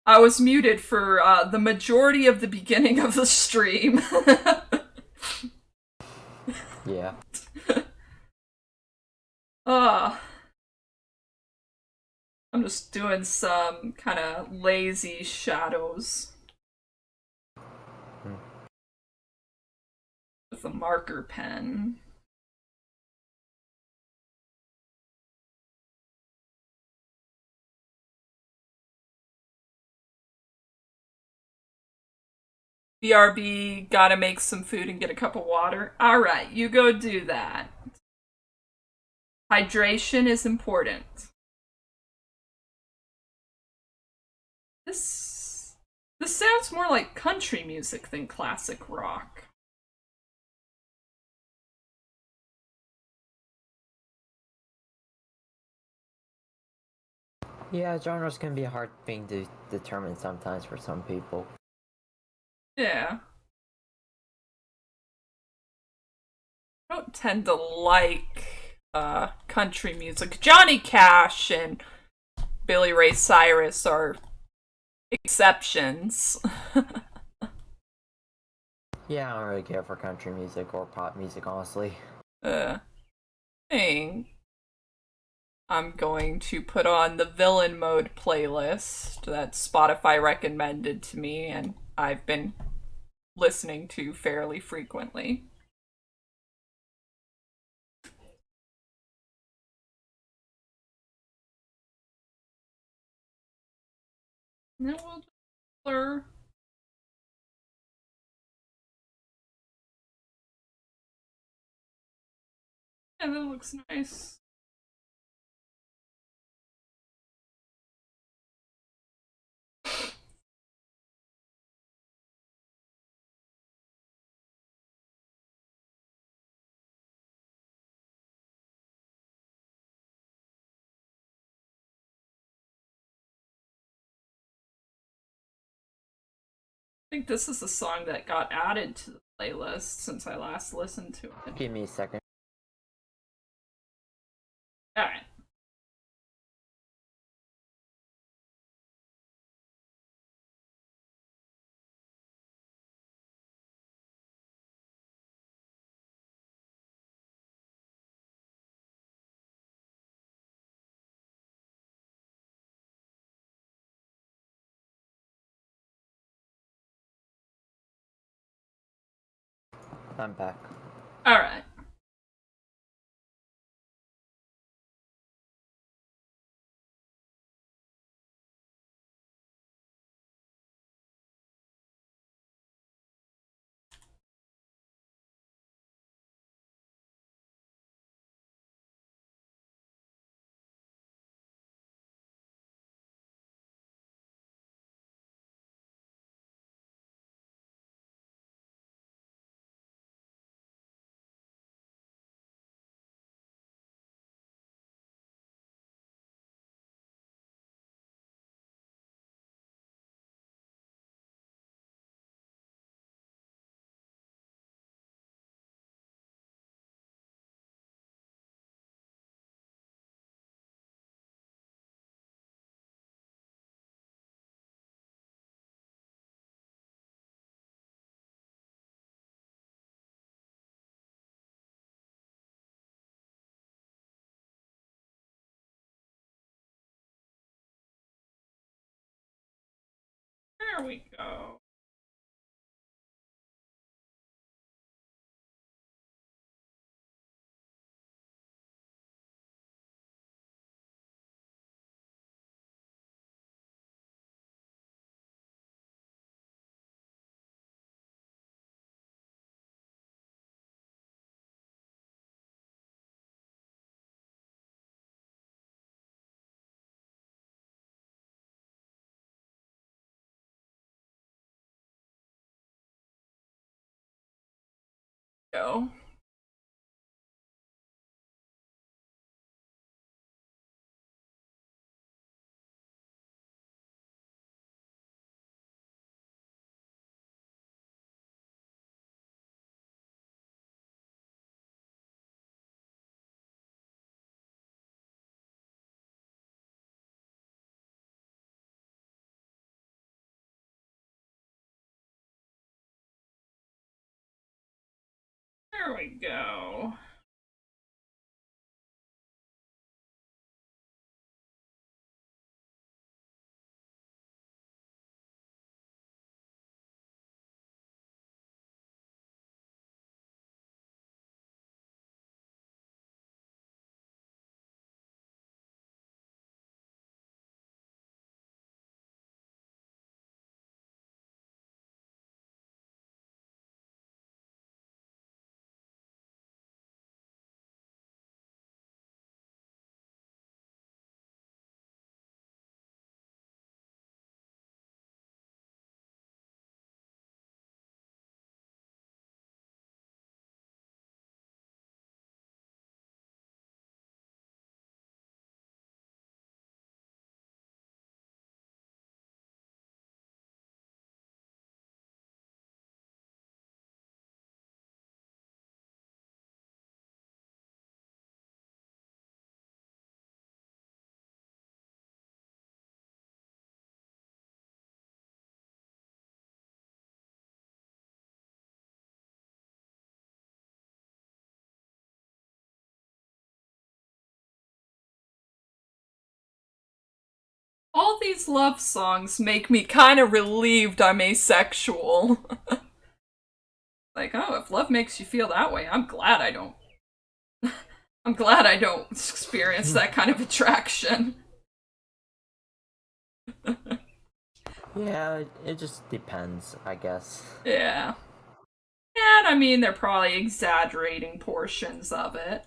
I was muted for the majority of the beginning of the stream. yeah. uh, I'm just doing some kind of lazy shadows with a marker pen. BRB, gotta make some food and get a cup of water. Alright, you go do that. Hydration is important. This sounds more like country music than classic rock. Yeah, genres can be a hard thing to determine sometimes for some people. Yeah. I don't tend to like country music. Johnny Cash and Billy Ray Cyrus are exceptions. Yeah, I don't really care for country music or pop music, honestly. Thing. I'm going to put on the villain mode playlist that Spotify recommended to me and I've been listening to fairly frequently. And then we'll just blur. Yeah, that looks nice. I think this is the song that got added to the playlist since I last listened to it. Give me a second. Alright. I'm back. Alright. There we go. Go. There we go. All these love songs make me kind of relieved I'm asexual. Like, oh, if love makes you feel that way, I'm glad I don't. I'm glad I don't experience that kind of attraction. Yeah, it just depends, I guess. Yeah. And I mean, they're probably exaggerating portions of it.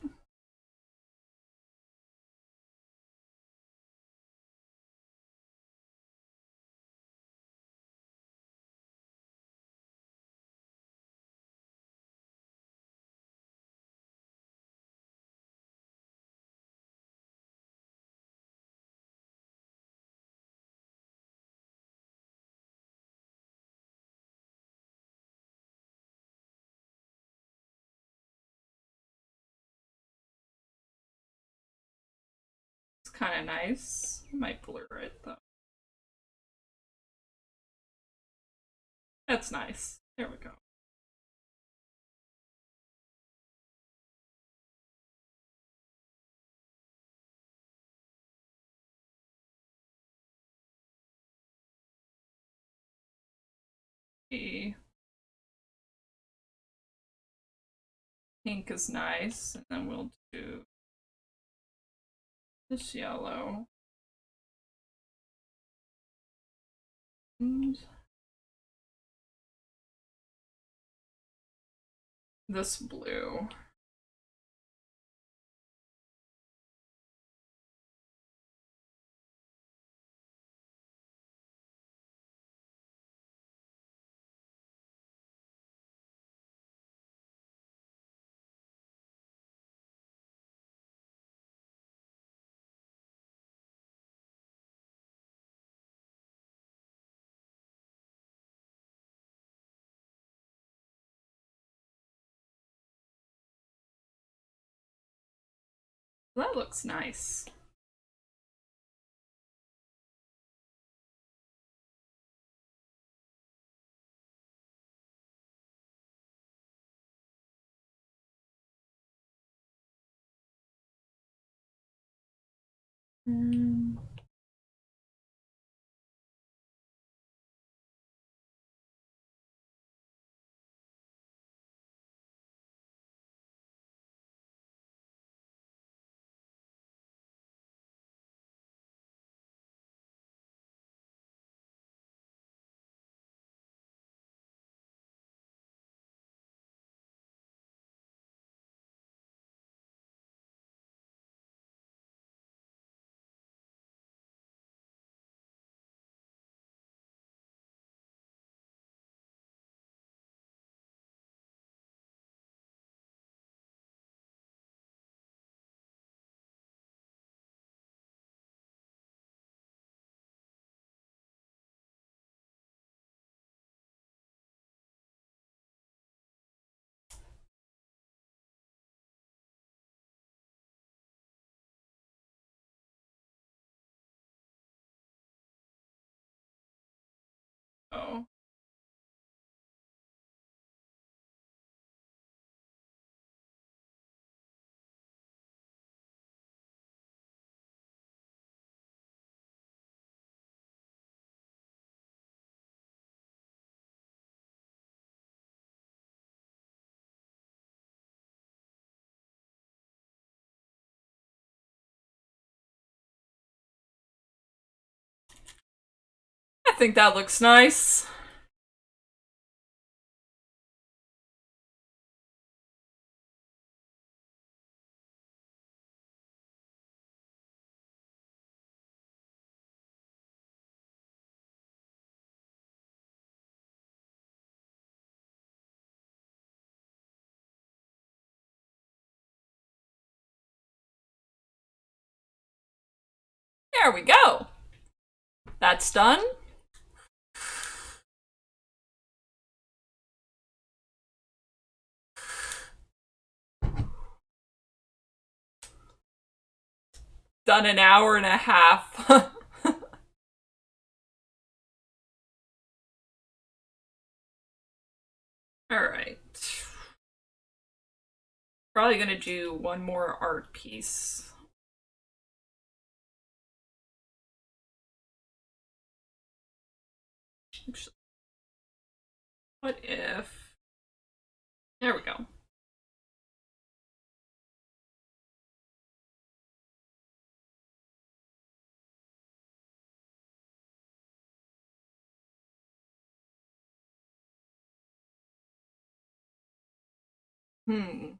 It's kind of nice. I might blur it though. That's nice. There we go. The pink is nice, and then we'll do this yellow. And this blue. That looks nice. Mm. think that looks nice. There we go. That's done. Done an hour and a half. Alright. Probably gonna do one more art piece. Actually, what if... There we go. Hmm.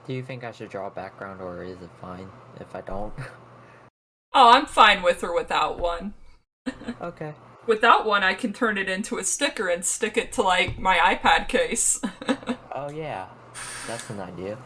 Do you think I should draw a background, or is it fine if I don't? Oh, I'm fine with or without one. Okay. Without one, I can turn it into a sticker and stick it to, like, my iPad case. Oh yeah, that's an idea.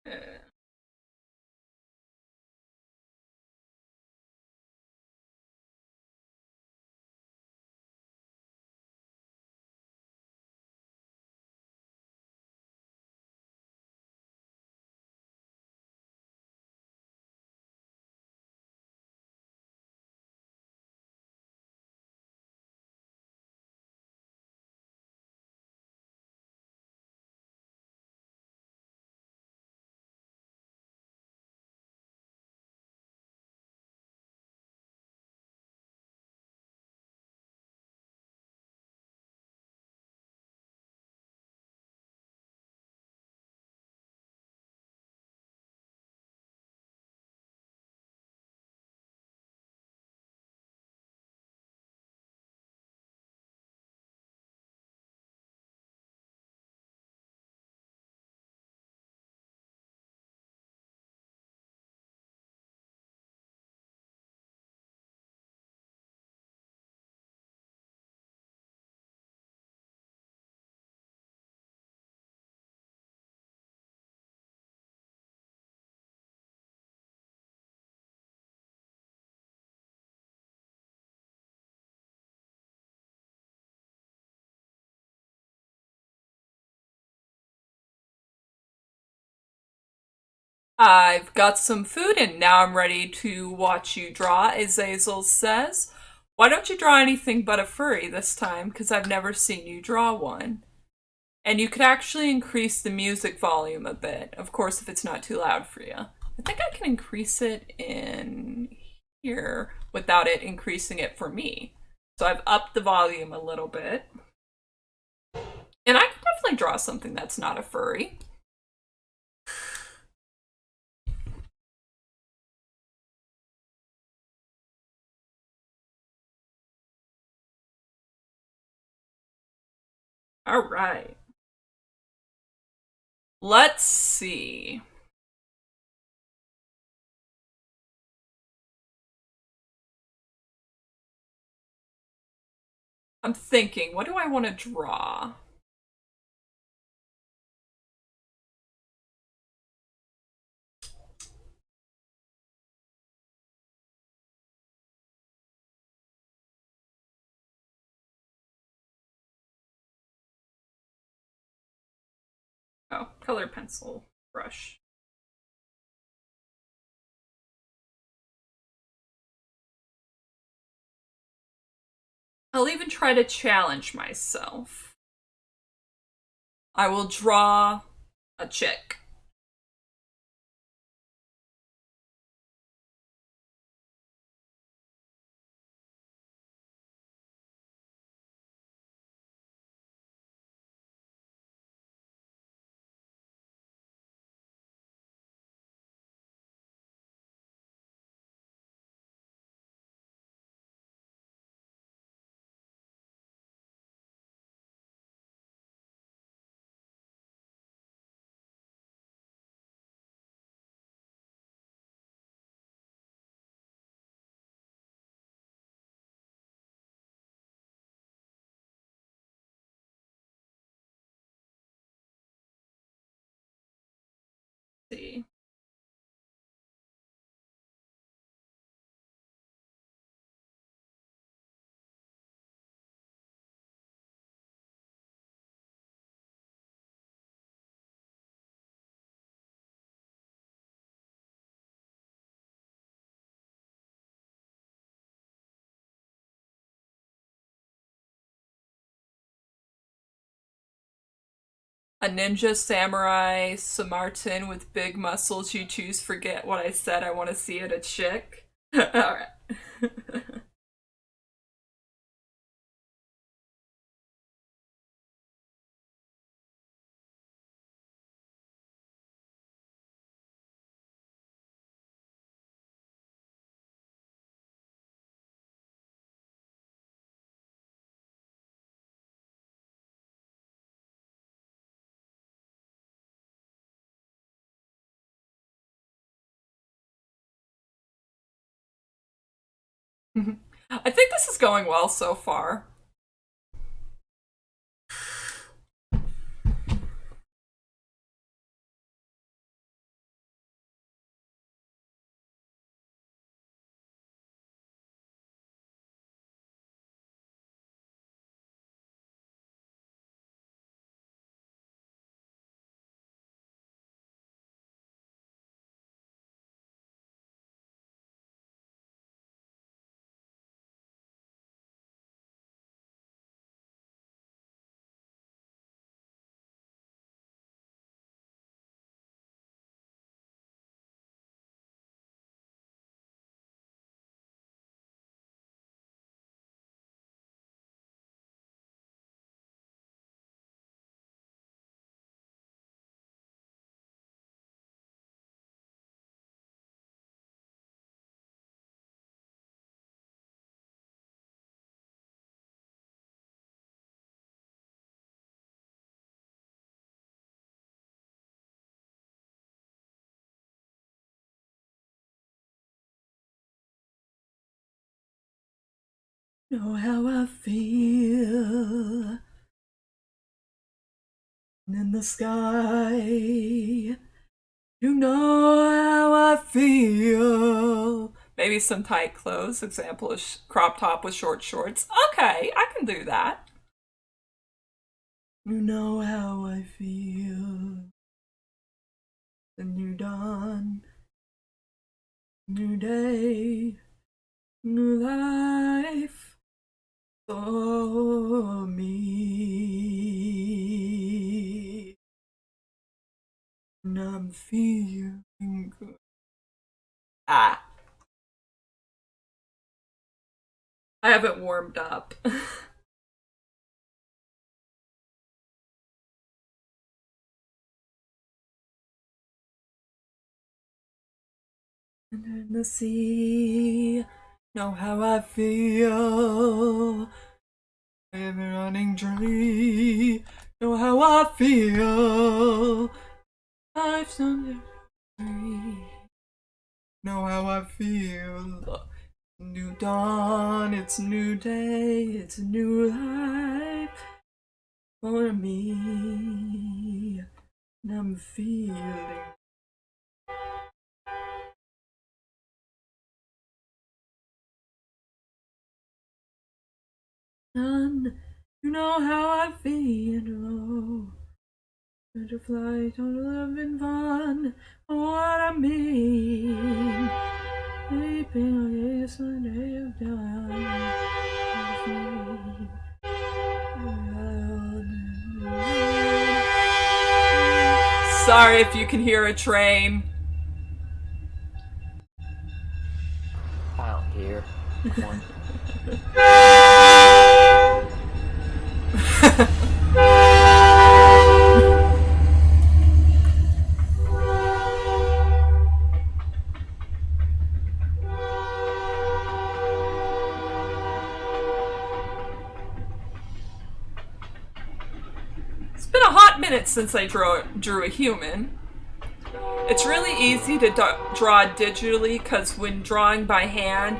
Uh, I've got some food and now I'm ready to watch you draw, Azazel says. Why don't you draw anything but a furry this time? Because I've never seen you draw one. And you could actually increase the music volume a bit, of course, if it's not too loud for you. I think I can increase it in here without it increasing it for me. So I've upped the volume a little bit. And I can definitely draw something that's not a furry. All right. Let's see. I'm thinking, what do I want to draw? Oh, color pencil brush. I'll even try to challenge myself. I will draw a chick. Let's see. A ninja samurai Samartan with big muscles. You choose. Forget what I said. I want to see it. A chick. All right. I think this is going well so far. Know how I feel in the sky. You know how I feel. Maybe some tight clothes. Example is crop top with short shorts. Okay, I can do that. You know how I feel. The new dawn, new day, new life for me. And I'm feeling good. Ah. I haven't warmed up. And in the sea, know how I feel. I'm a running tree, know how I feel. Life's under tree, know how I feel. New dawn, it's a new day, it's a new life for me. And I'm feeling. None, you know how I feel. Butterfly, total love and fun. What I mean. Sleeping on this Sunday of dawn. Sorry if you can hear a train. I don't care. One. It's been a hot minute since I drew a human. It's really easy to draw digitally because when drawing by hand,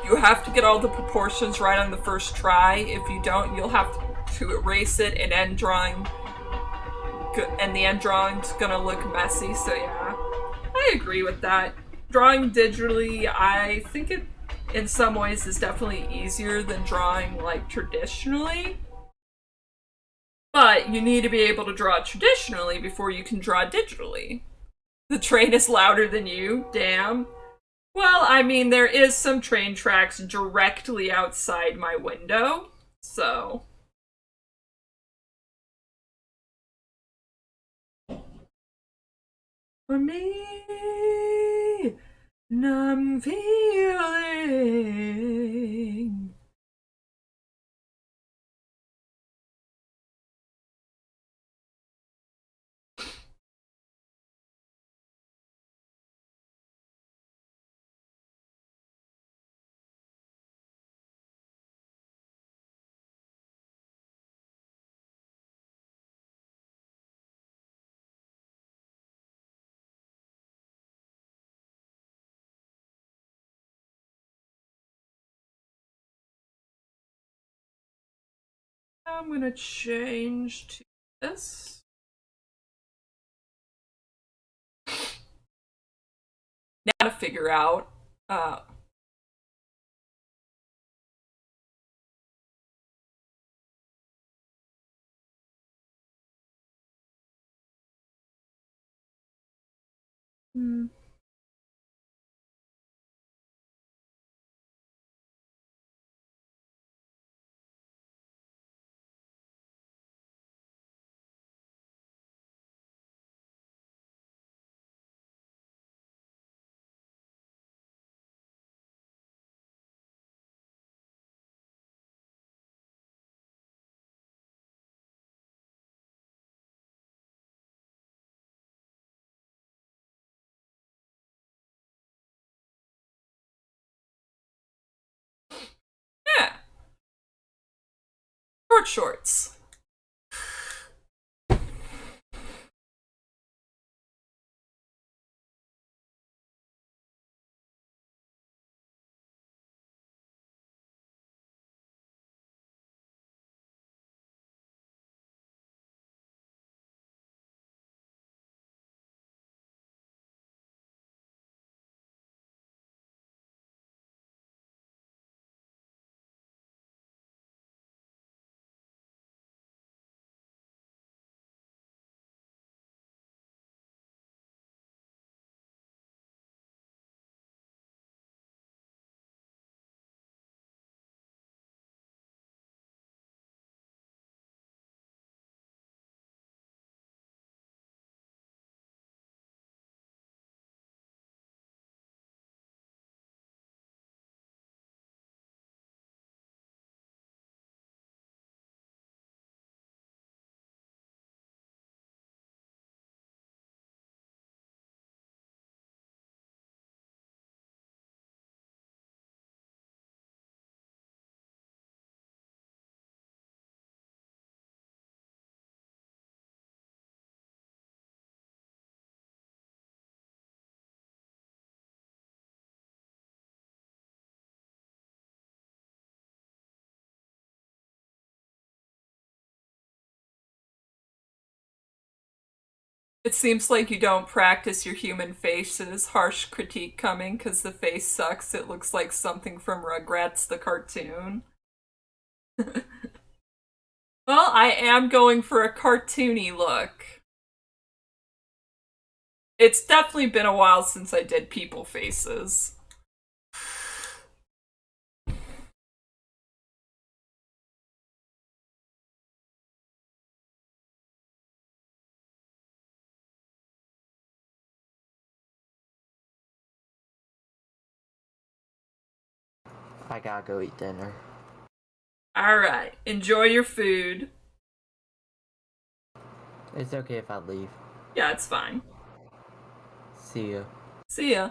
you have to get all the proportions right on the first try. If you don't, you'll have to erase it and end drawing. And the end drawing's gonna look messy, so yeah. I agree with that. Drawing digitally, I think it, in some ways, is definitely easier than drawing, like, traditionally. But you need to be able to draw traditionally before you can draw digitally. The train is louder than you, damn. Well, I mean, there is some train tracks directly outside my window, so. For me, and I'm feeling. I'm gonna change to this. Now to figure out. Hmm. Yeah. Short shorts. It seems like you don't practice your human faces. Harsh critique coming because the face sucks. It looks like something from Rugrats the cartoon. Well, I am going for a cartoony look. It's definitely been a while since I did people faces. I gotta go eat dinner. Alright, enjoy your food. It's okay if I leave. Yeah, it's fine. See ya. See ya.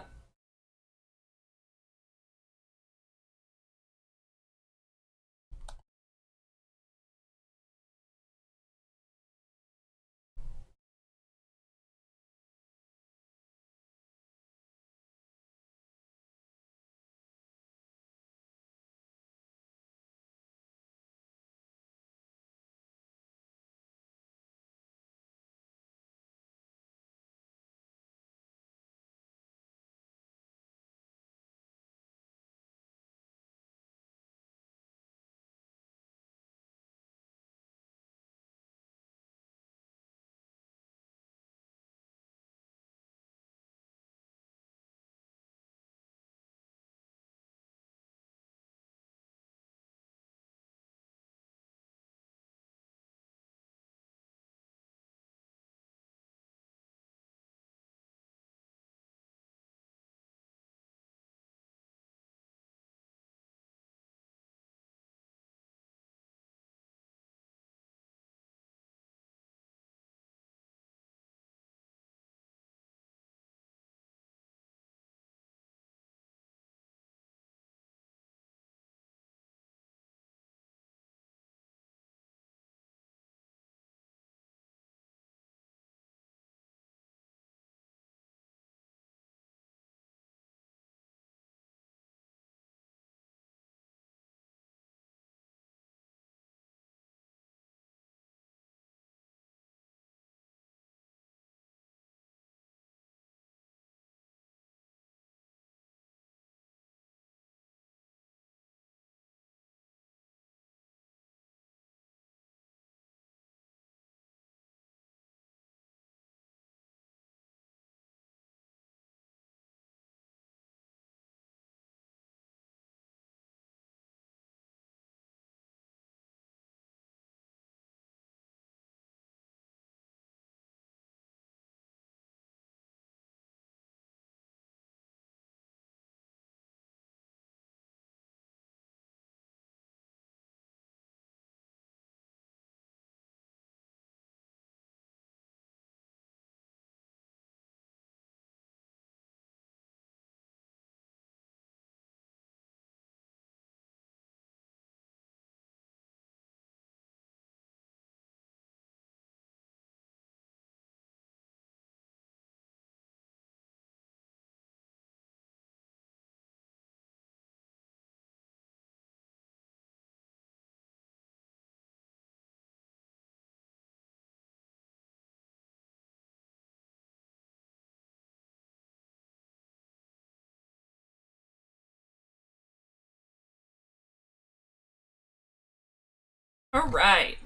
Alright.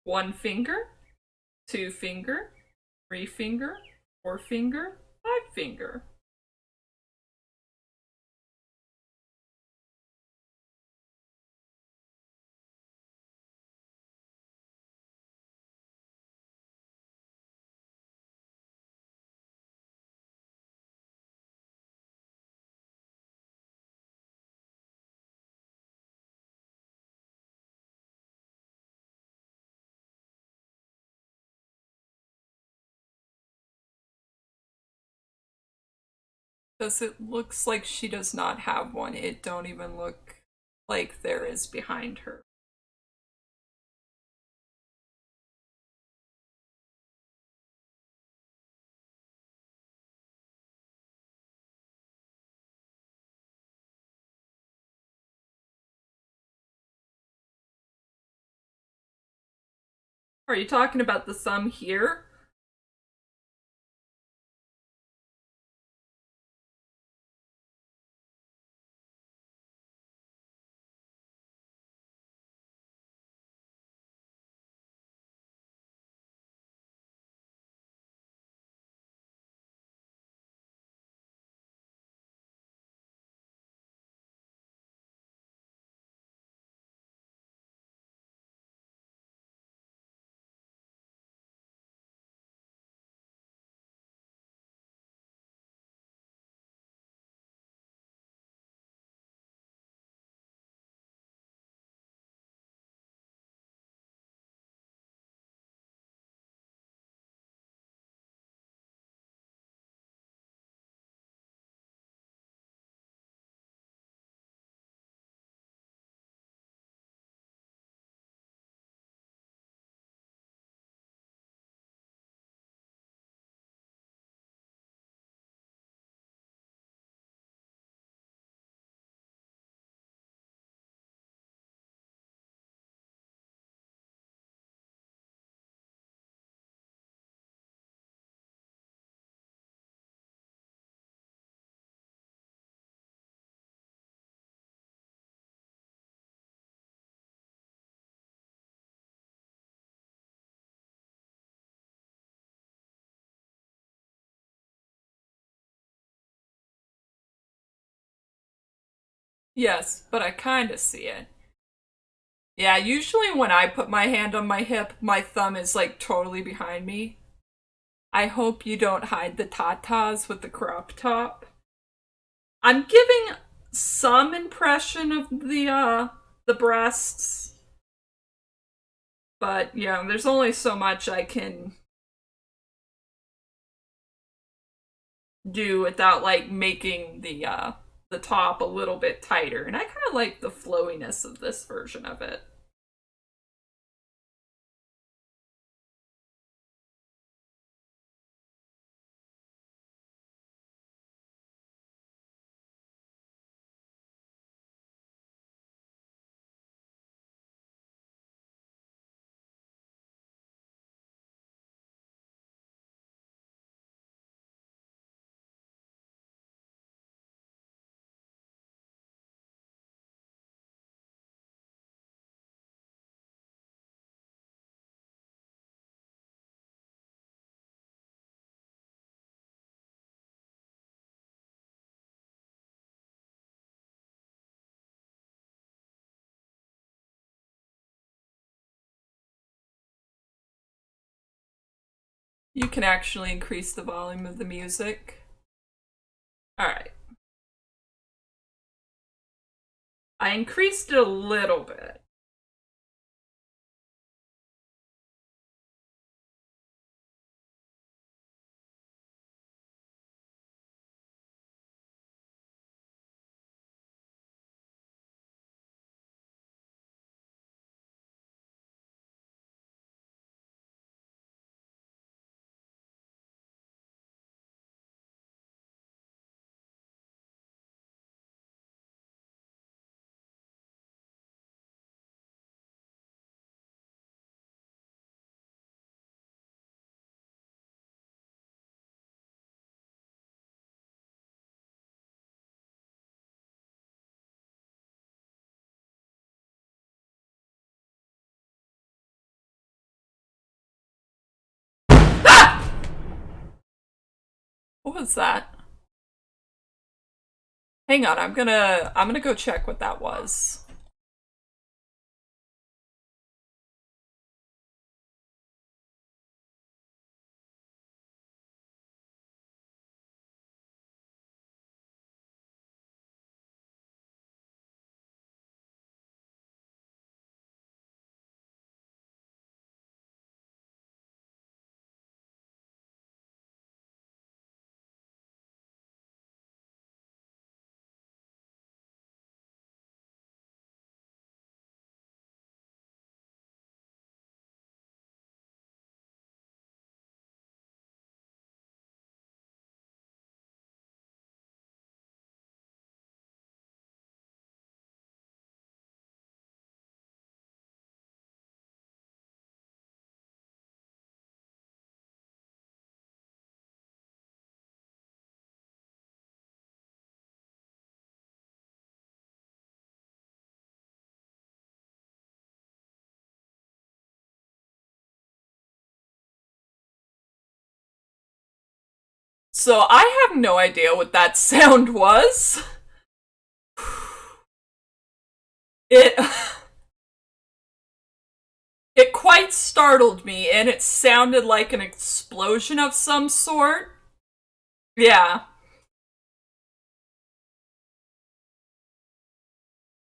One finger, two finger, three finger, four finger, five finger. Because it looks like she does not have one. It don't even look like there is behind her. Are you talking about the thumb here? Yes, but I kind of see it. Yeah, usually when I put my hand on my hip, my thumb is like totally behind me. I hope you don't hide the tatas with the crop top. I'm giving some impression of the breasts, but yeah, there's only so much I can do without like making the top a little bit tighter. And I kind of like the flowiness of this version of it. You can actually increase the volume of the music. Alright. I increased it a little bit. Ah! What was that? Hang on, I'm gonna go check what that was. So I have no idea what that sound was. It it quite startled me, and it sounded like an explosion of some sort. Yeah.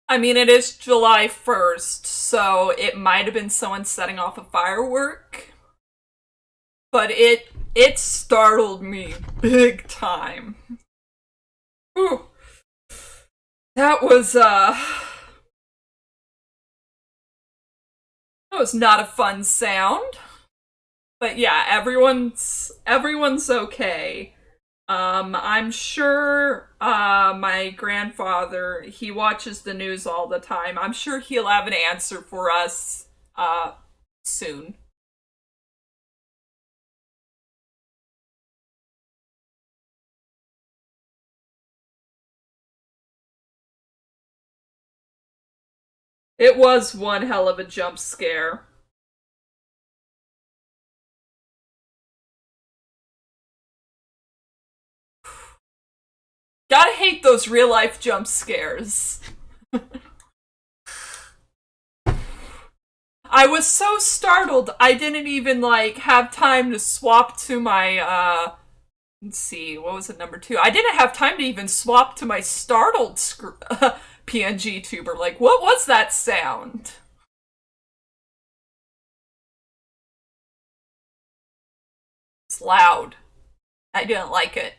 I mean, it is July 1st, so it might have been someone setting off a firework, but it startled me big time. Whew. That was that was not a fun sound. But yeah, everyone's okay. I'm sure my grandfather, he watches the news all the time. I'm sure he'll have an answer for us soon. It was one hell of a jump scare. Gotta hate those real life jump scares. I was so startled I didn't even like have time to swap to my let's see, what was it, number two? I didn't have time to even swap to my startled PNG tuber. Like, what was that sound? It's loud. I didn't like it.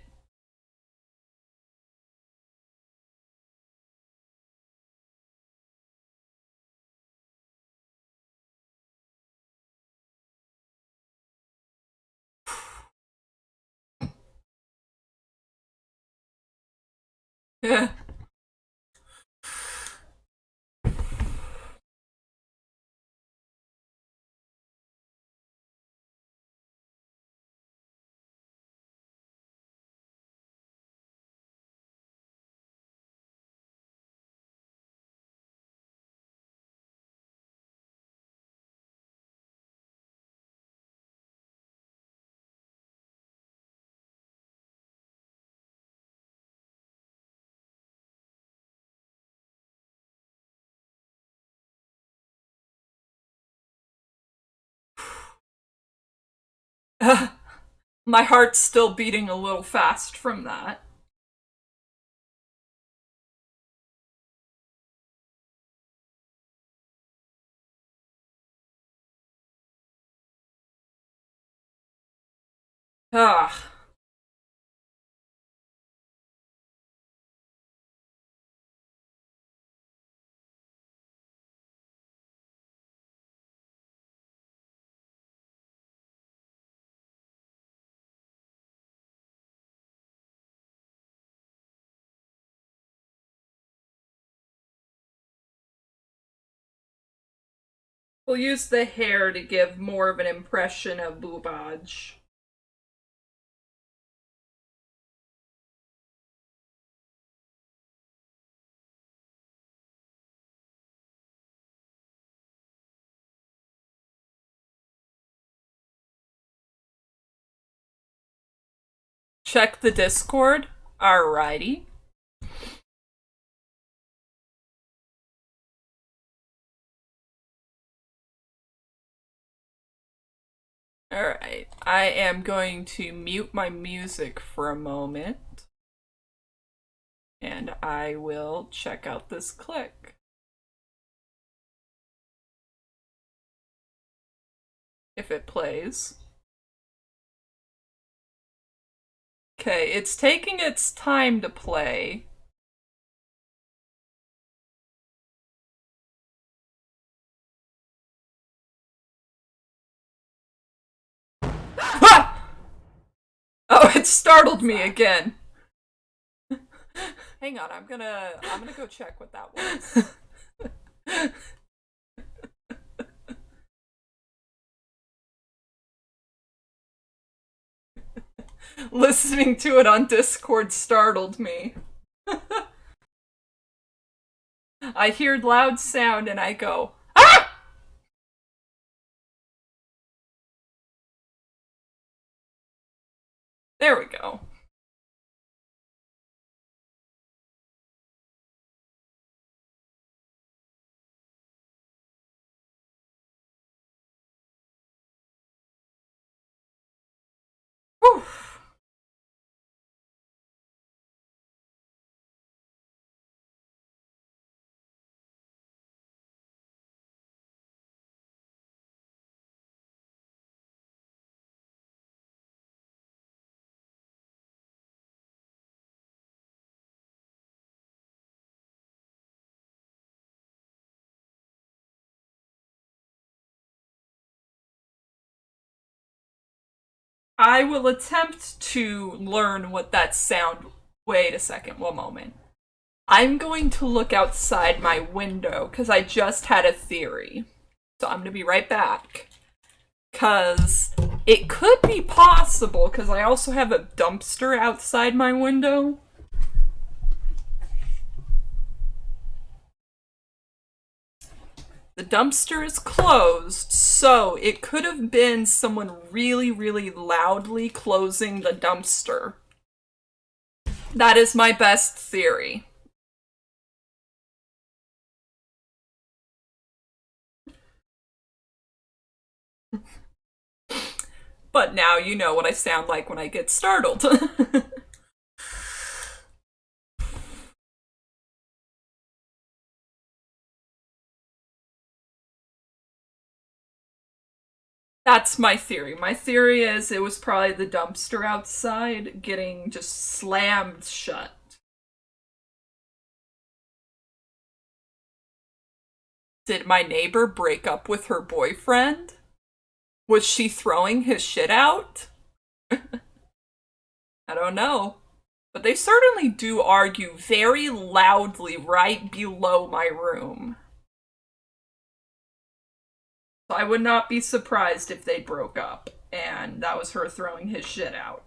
My heart's still beating a little fast from that. Ah. We'll use the hair to give more of an impression of boobage. Check the Discord. Alrighty. Alright. I am going to mute my music for a moment. And I will check out this click. If it plays. Okay, it's taking its time to play. Ah! Oh, it startled me again. Hang on, I'm gonna go check what that was. Listening to it on Discord startled me. I hear loud sound and I go, ah! There we go. I will attempt to learn what that sound. Wait a second, one moment. I'm going to look outside my window because I just had a theory. So I'm going to be right back. Because it could be possible, because I also have a dumpster outside my window. The dumpster is closed, so it could have been someone really, really loudly closing the dumpster. That is my best theory. But now you know what I sound like when I get startled. That's my theory. My theory is it was probably the dumpster outside getting just slammed shut. Did my neighbor break up with her boyfriend? Was she throwing his shit out? I don't know. But they certainly do argue very loudly right below my room. So I would not be surprised if they broke up and that was her throwing his shit out.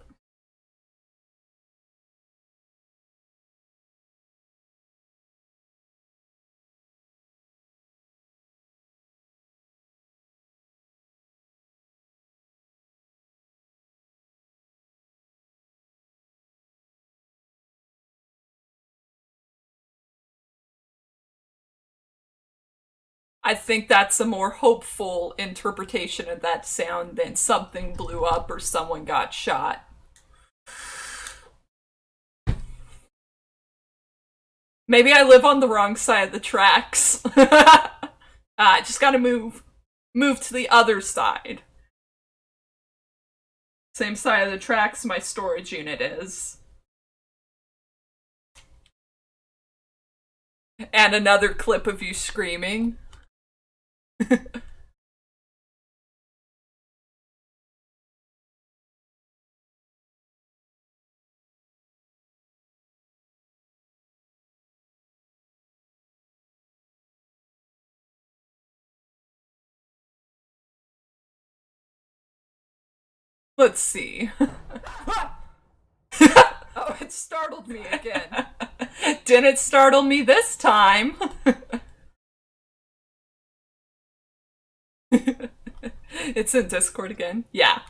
I think that's a more hopeful interpretation of that sound than something blew up or someone got shot. Maybe I live on the wrong side of the tracks. I just gotta move. Move to the other side. Same side of the tracks my storage unit is. And another clip of you screaming. Let's see. Oh, it startled me again. Didn't startle me this time. It's in Discord again. Yeah.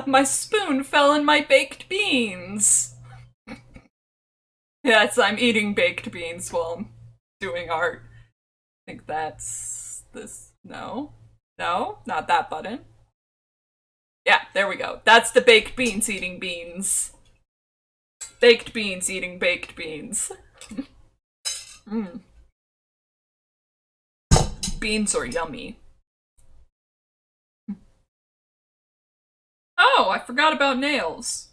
My spoon fell in my baked beans. Yes, I'm eating baked beans while I'm doing art. I think that's this. No. No, not that button. Yeah, there we go. That's the baked beans eating beans. Baked beans eating baked beans. Mm. Beans are yummy. Oh, I forgot about nails.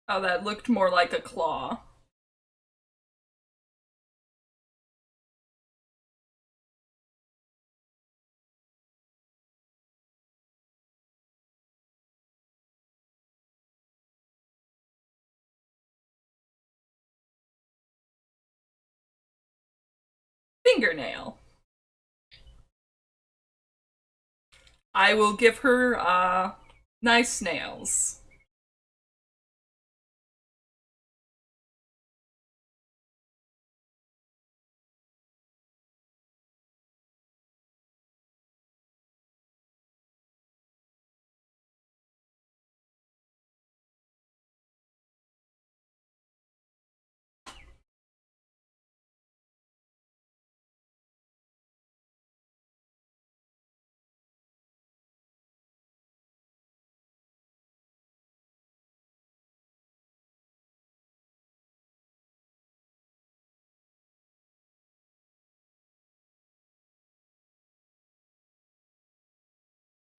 Oh, that looked more like a claw. Fingernail. I will give her, nice nails.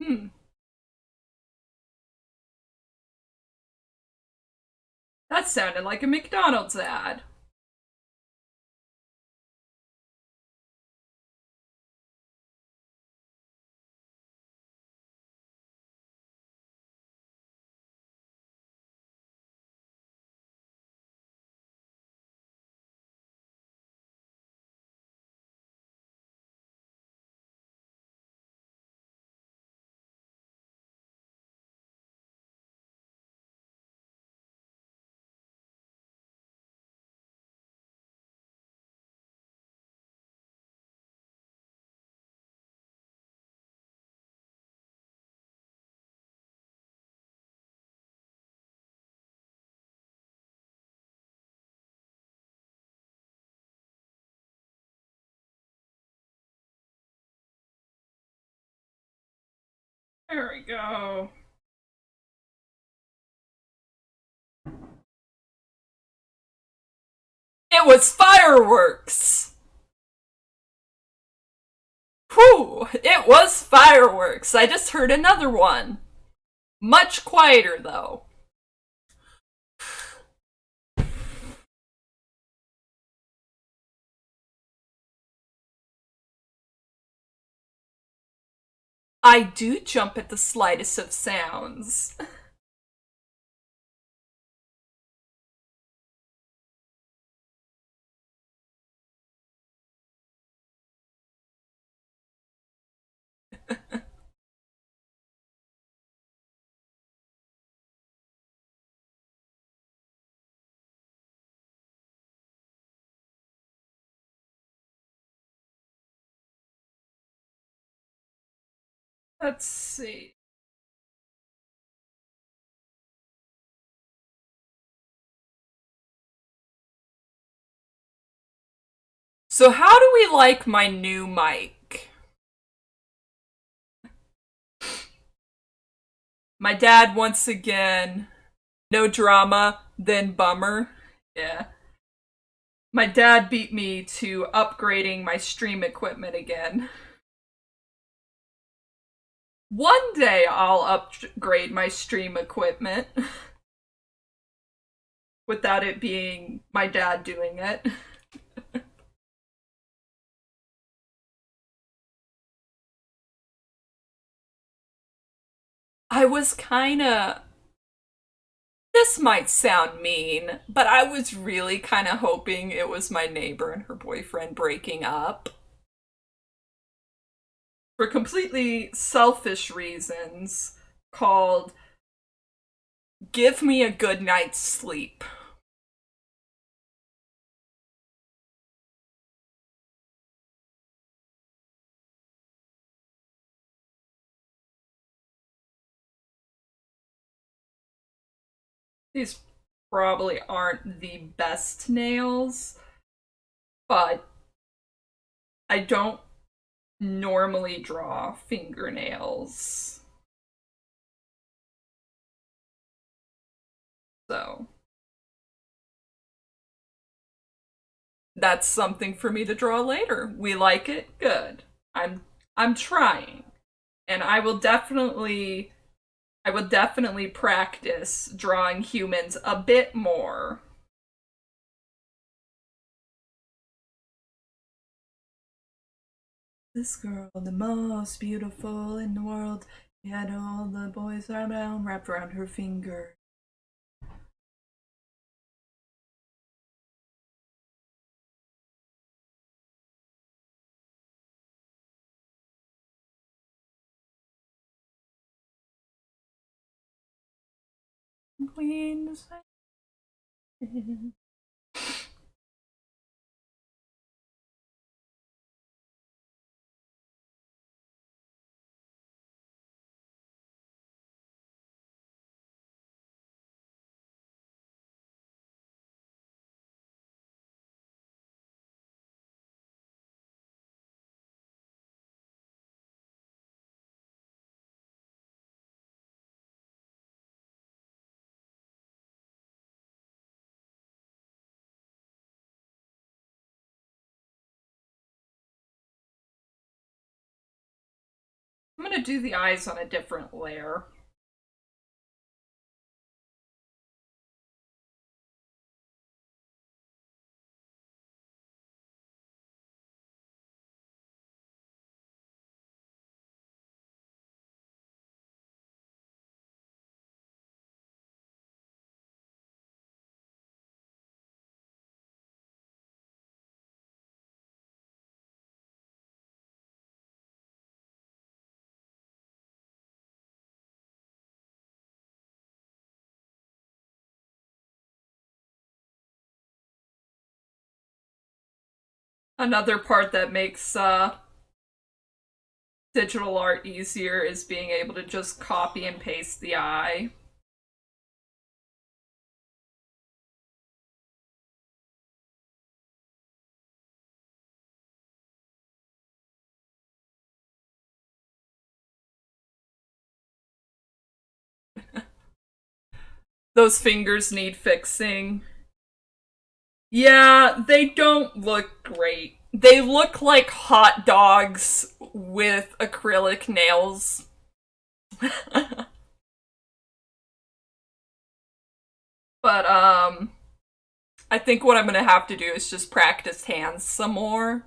Hmm. That sounded like a McDonald's ad. There we go. It was fireworks! Whew! It was fireworks! I just heard another one. Much quieter, though. I do jump at the slightest of sounds. Let's see. So, how do we like my new mic? My dad, once again, no drama, then bummer. Yeah. My dad beat me to upgrading my stream equipment again. One day I'll upgrade my stream equipment without it being my dad doing it. I was kinda. This might sound mean, but I was really kind of hoping it was my neighbor and her boyfriend breaking up. For completely selfish reasons, called Give Me a Good Night's Sleep. These probably aren't the best nails, but I don't normally draw fingernails. So that's something for me to draw later. We like it? Good. I'm trying. And I will definitely practice drawing humans a bit more. This girl, the most beautiful in the world, had all the boys' arm wrapped around her finger. Queen. I'm gonna do the eyes on a different layer. Another part that makes digital art easier is being able to just copy and paste the eye. Those fingers need fixing. Yeah, they don't look great. They look like hot dogs with acrylic nails. But I think what I'm gonna have to do is just practice hands some more.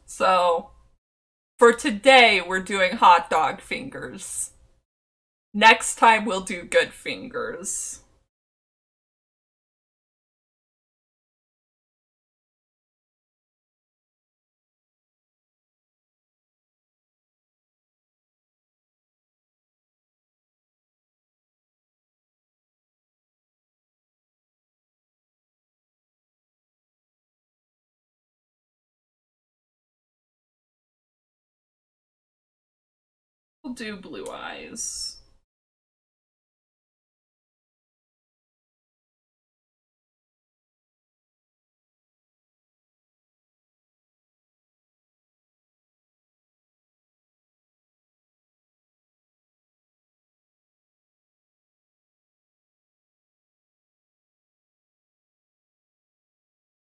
So for today, we're doing hot dog fingers. Next time, we'll do good fingers. We'll do blue eyes.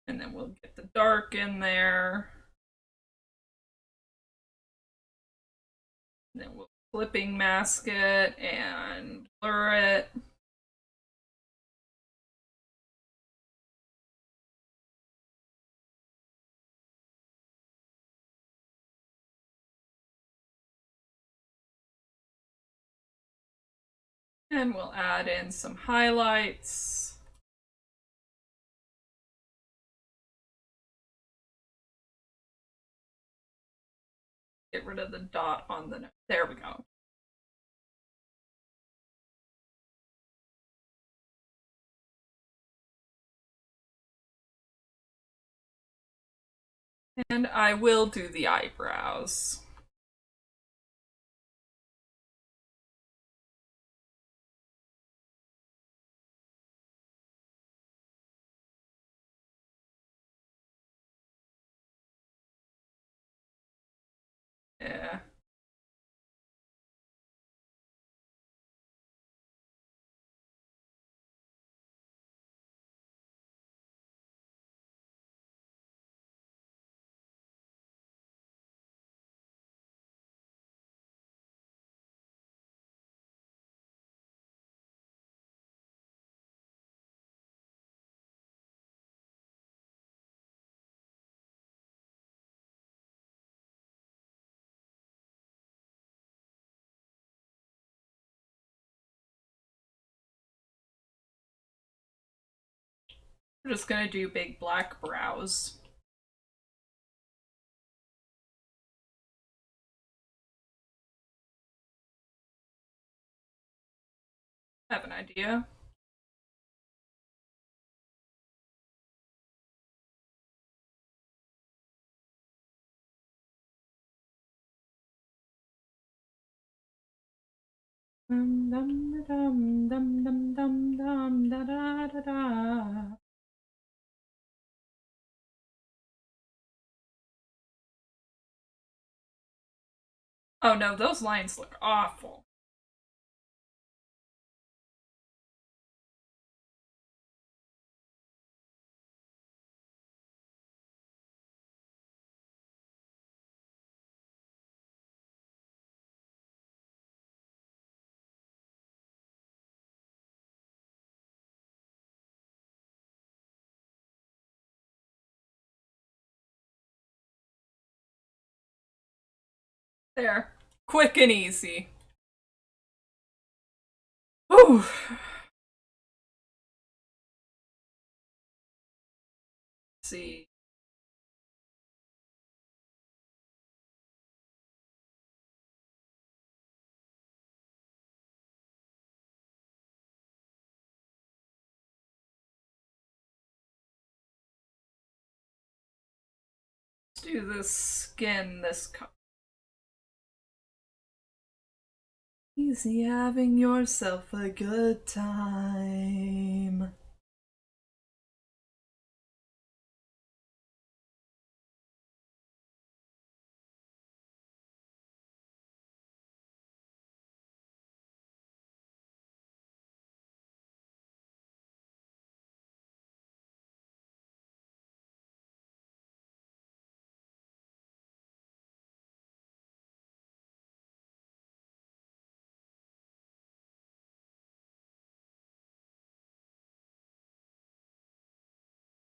And then we'll get the dark in there. And then we'll flipping mask it and blur it. And we'll add in some highlights. Get rid of the dot on the nose. There we go. And I will do the eyebrows. Yeah. We're just gonna do big black brows. I have an idea. Dum dum dum dum dum dum dum da da da da. Oh no, those lines look awful. There. Quick and easy. Ooh. See. Let's do this skin, this color. Easy having yourself a good time.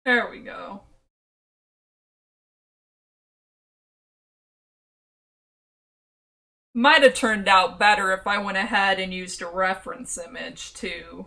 There we go. Might have turned out better if I went ahead and used a reference image too.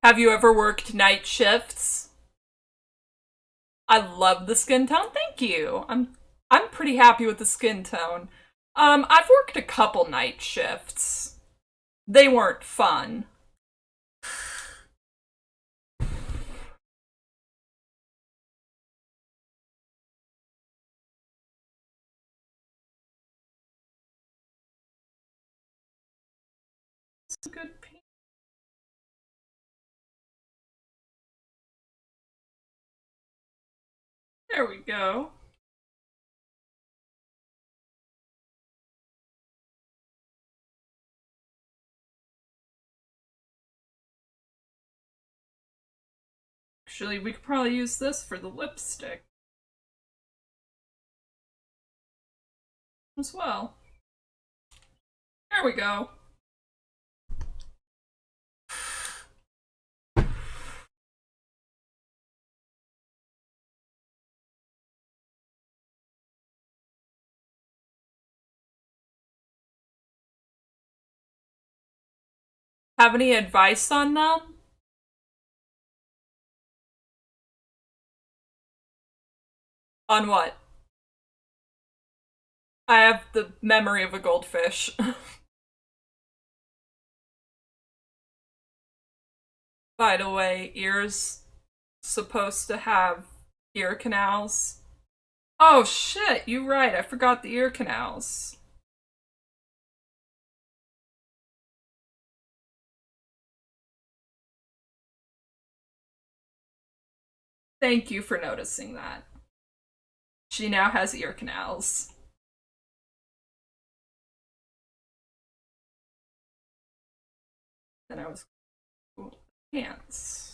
Have you ever worked night shifts? I love the skin tone. Thank you. I'm pretty happy with the skin tone. I've worked a couple night shifts. They weren't fun. It's a good piece. There we go. Actually, we could probably use this for the lipstick as well. There we go. Have any advice on them? On what? I have the memory of a goldfish. By the way, ears supposed to have ear canals. Oh shit, you're right. I forgot the ear canals. Thank you for noticing that. She now has ear canals. Then I was cool. Pants.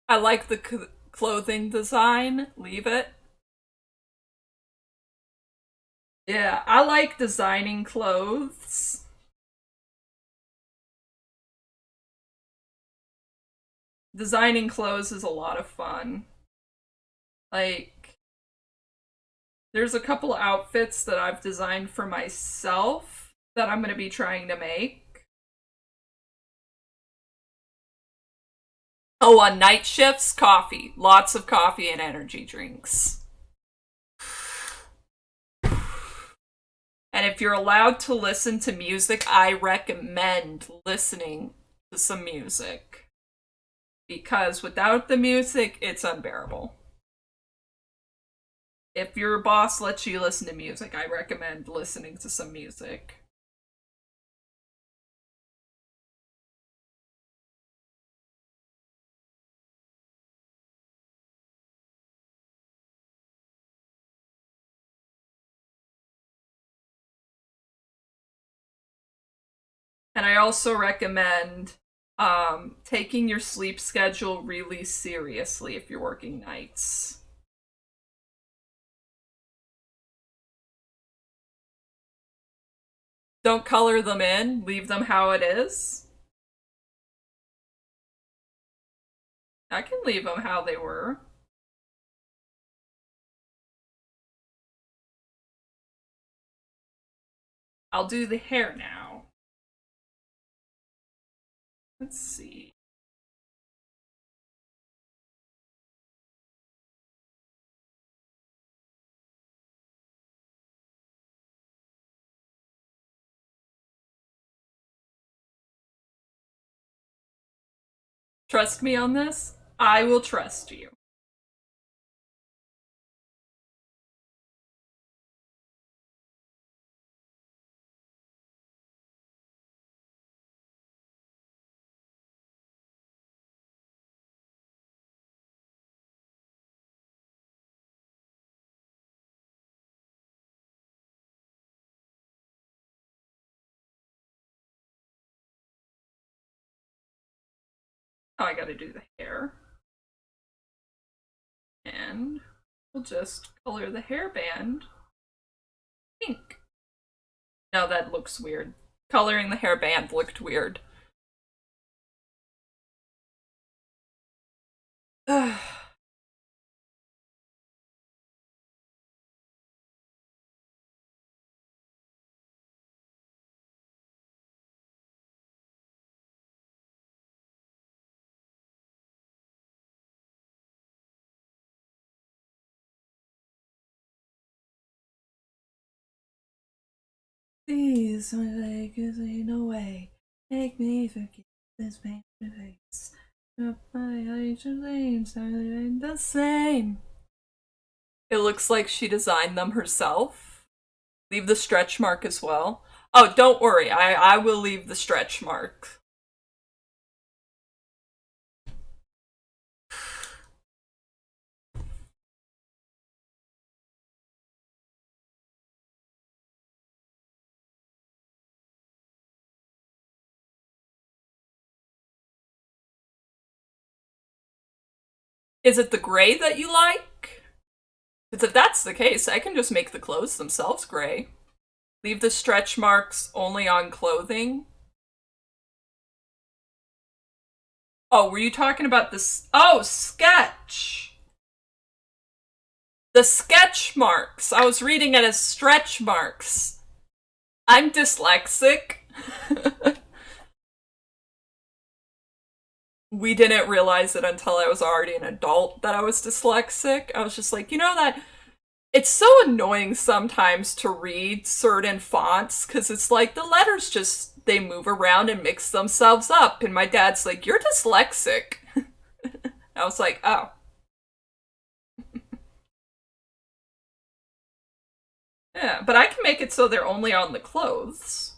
I like the clothing design. Leave it. Yeah, I like designing clothes. Designing clothes is a lot of fun. Like, there's a couple outfits that I've designed for myself that I'm going to be trying to make. Oh, on night shifts, coffee. Lots of coffee and energy drinks. And if you're allowed to listen to music, I recommend listening to some music. Because without the music, it's unbearable. If your boss lets you listen to music, I recommend listening to some music. And I also recommend taking your sleep schedule really seriously if you're working nights. Don't color them in, leave them how it is. I can leave them how they were. I'll do the hair now. Let's see. Trust me on this? I will trust you. Oh, I gotta do the hair. And we'll just color the hairband pink. No, that looks weird. Coloring the hairband looked weird. Please, my cause ain't no way. Make me forget this pain face. Up my ancient names ain't the same. It looks like she designed them herself. Leave the stretch mark as well. Oh, don't worry. I will leave the stretch mark. Is it the gray that you like? Because if that's the case, I can just make the clothes themselves gray. Leave the stretch marks only on clothing. Oh, were you talking about this? Oh, sketch! The sketch marks. I was reading it as stretch marks. I'm dyslexic. We didn't realize it until I was already an adult that I was dyslexic. I was just like, you know that it's so annoying sometimes to read certain fonts because it's like the letters just they move around and mix themselves up and my dad's like, you're dyslexic. I was like, oh. Yeah, but I can make it so they're only on the clothes.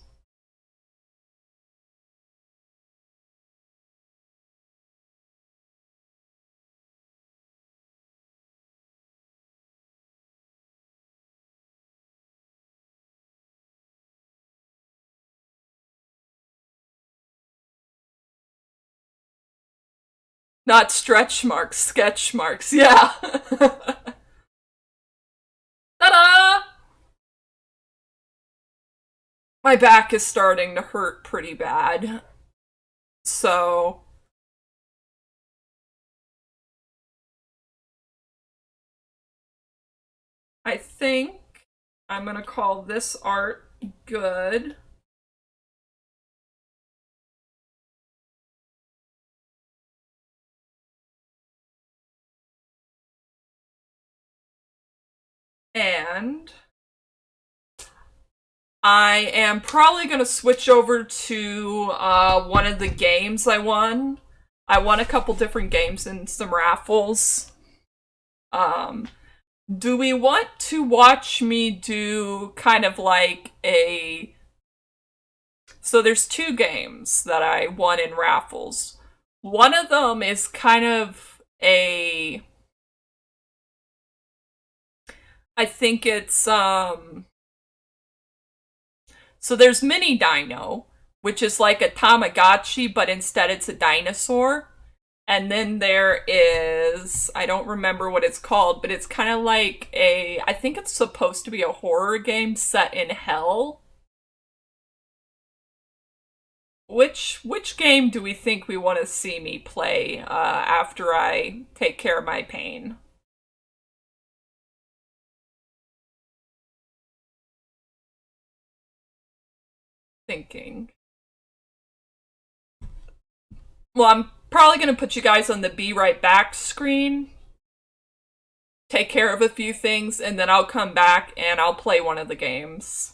Not stretch marks, sketch marks. Yeah. Ta-da! My back is starting to hurt pretty bad. So I think I'm gonna call this art good. and I am probably going to switch over to one of the games I won. I won a couple different games in some raffles. Do we want to watch me do kind of like a... So there's two games that I won in raffles. One of them is kind of a... I think it's, So there's Mini Dino, which is like a Tamagotchi, but instead it's a dinosaur. And then there is, I don't remember what it's called, but it's kind of like I think it's supposed to be a horror game set in hell. Which game do we think we want to see me play after I take care of my pain? Thinking. Well, I'm probably going to put you guys on the be right back screen, take care of a few things, and then I'll come back and I'll play one of the games.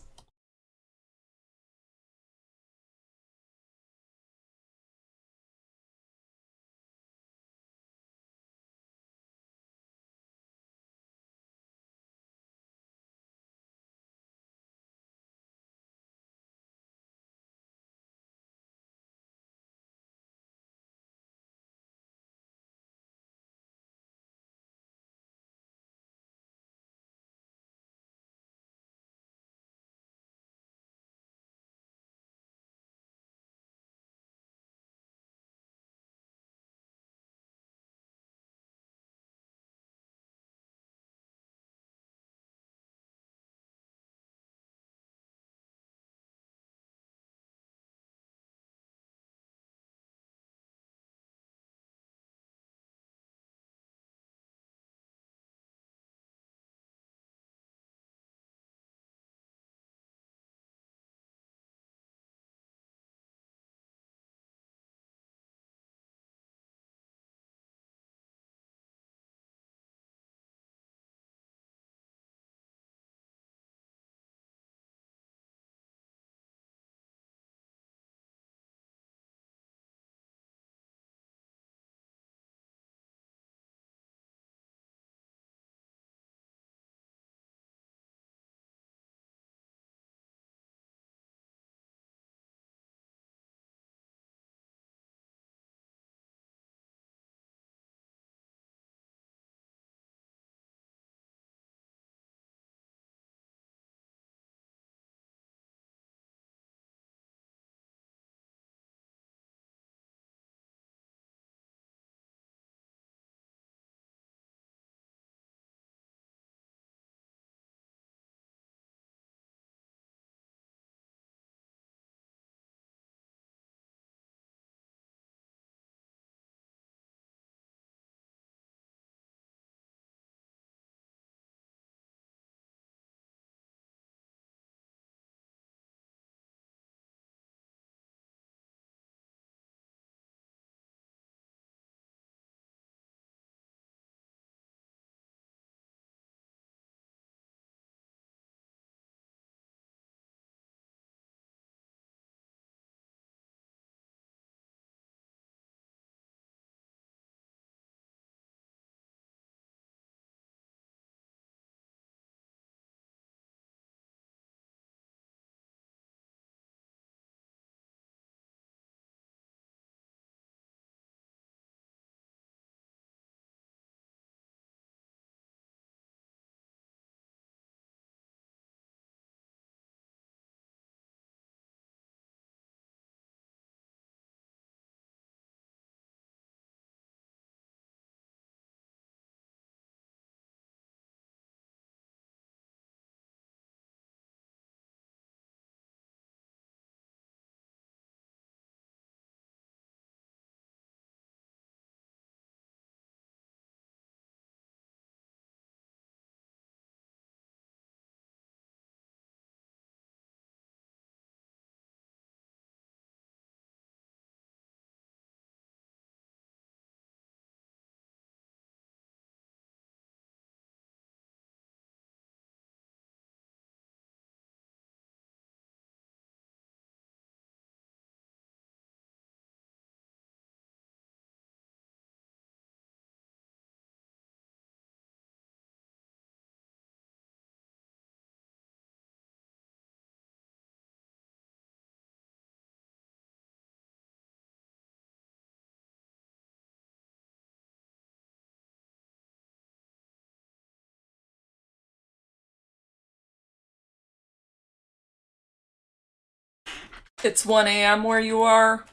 It's 1 a.m. where you are?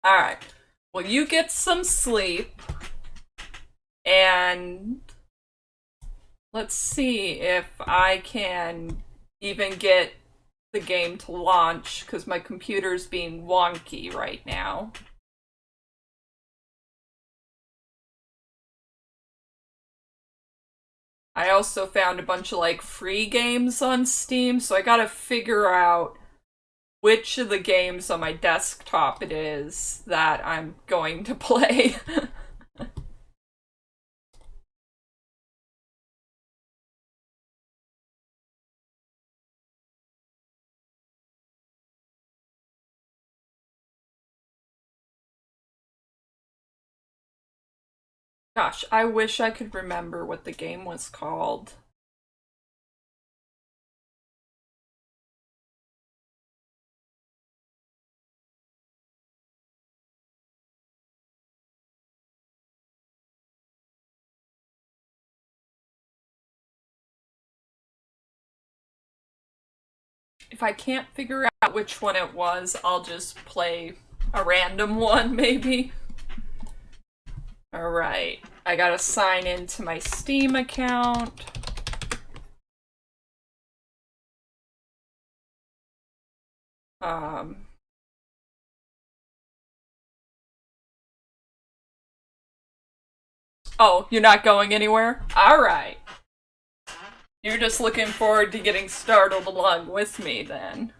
Alright. Well, you get some sleep. And let's see if I can even get the game to launch, because my computer's being wonky right now. I also found a bunch of like free games on Steam, so I gotta figure out which of the games on my desktop it is that I'm going to play. Gosh, I wish I could remember what the game was called. If I can't figure out which one it was, I'll just play a random one, maybe. Alright, I gotta sign into my Steam account. Oh, you're not going anywhere? Alright. You're just looking forward to getting startled along with me, then.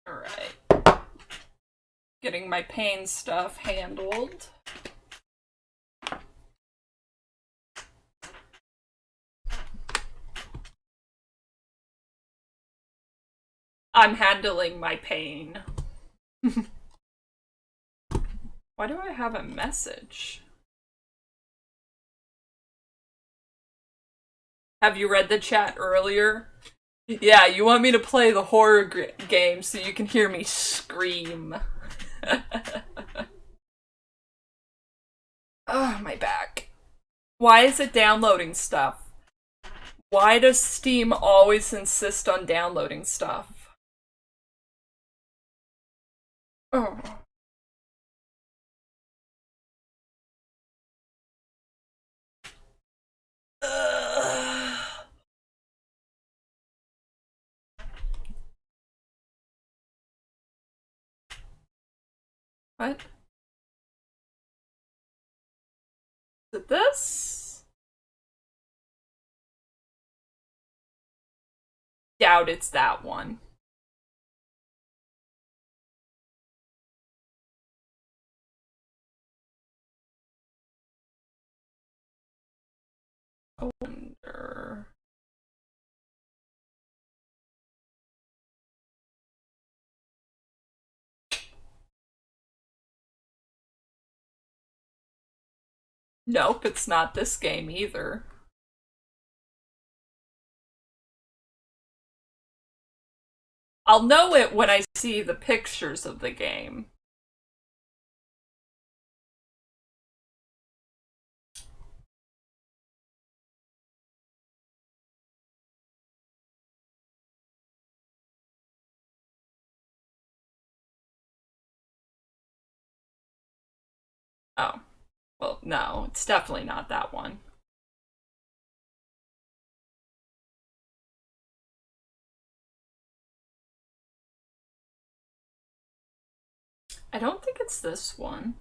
Alright. Getting my pain stuff handled. I'm handling my pain. Why do I have a message? Have you read the chat earlier? Yeah, you want me to play the horror game so you can hear me scream. Oh, my back. Why is it downloading stuff? Why does Steam always insist on downloading stuff? Oh. What? Is it this? Doubt it's that one. I wonder. Nope, it's not this game either. I'll know it when I see the pictures of the game. Oh. Well, no, it's definitely not that one. I don't think it's this one.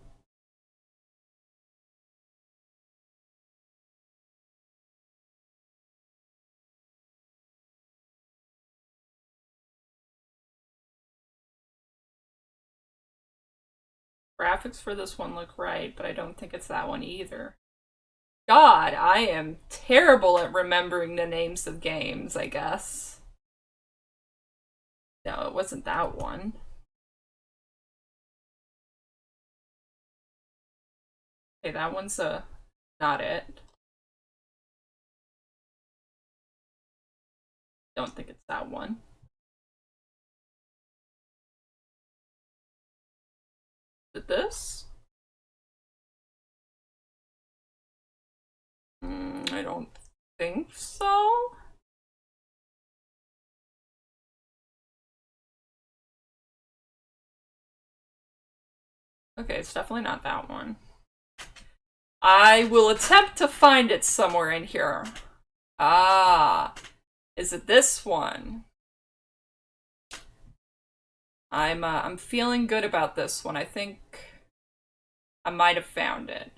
Graphics for this one look right, but I don't think it's that one either. God, I am terrible at remembering the names of games, I guess. No, it wasn't that one. Okay, that one's not it. Don't think it's that one. Did this? I don't think so. Okay, it's definitely not that one. I will attempt to find it somewhere in here. Ah, is it this one? I'm feeling good about this one. I think I might have found it.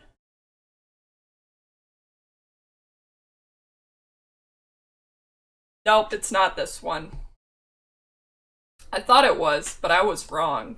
Nope, it's not this one. I thought it was, but I was wrong.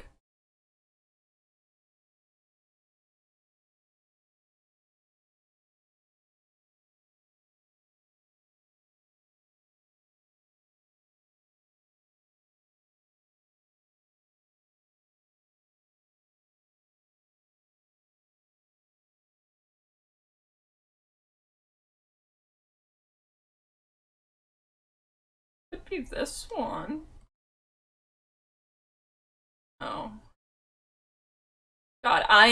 Could be this one. Oh. God, I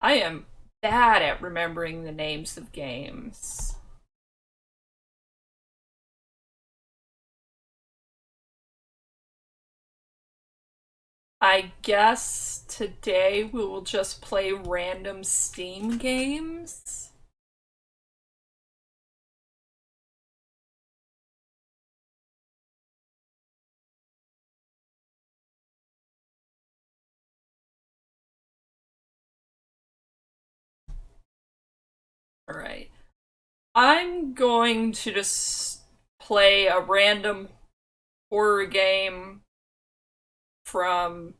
am bad at remembering the names of games. I guess today we will just play random Steam games. Alright. I'm going to just play a random horror game from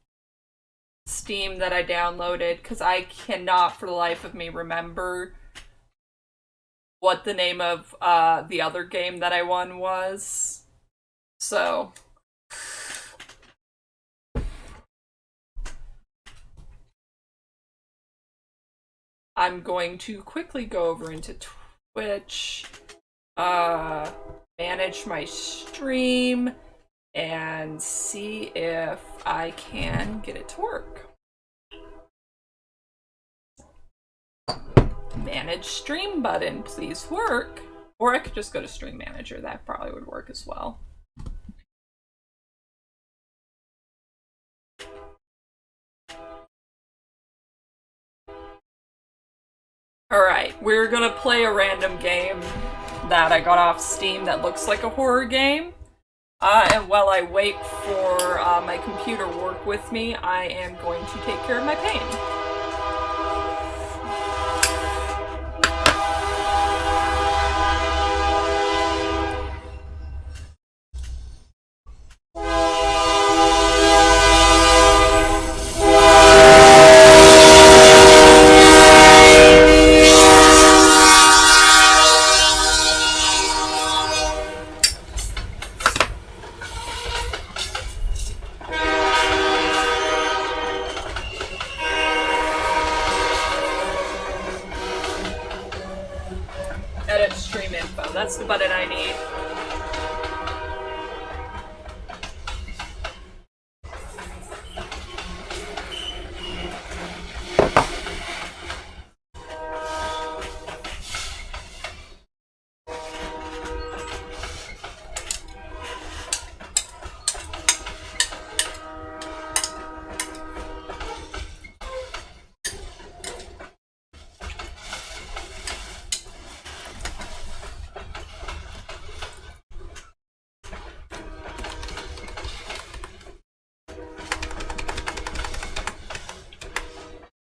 Steam that I downloaded, because I cannot for the life of me remember what the name of the other game that I won was. So I'm going to quickly go over into Twitch, manage my stream, and see if I can get it to work. Manage stream button, please work. Or I could just go to Stream Manager, that probably would work as well. Alright, we're gonna play a random game that I got off Steam that looks like a horror game. And while I wait for my computer to work with me, I am going to take care of my pain. Edit stream info. That's the button I need.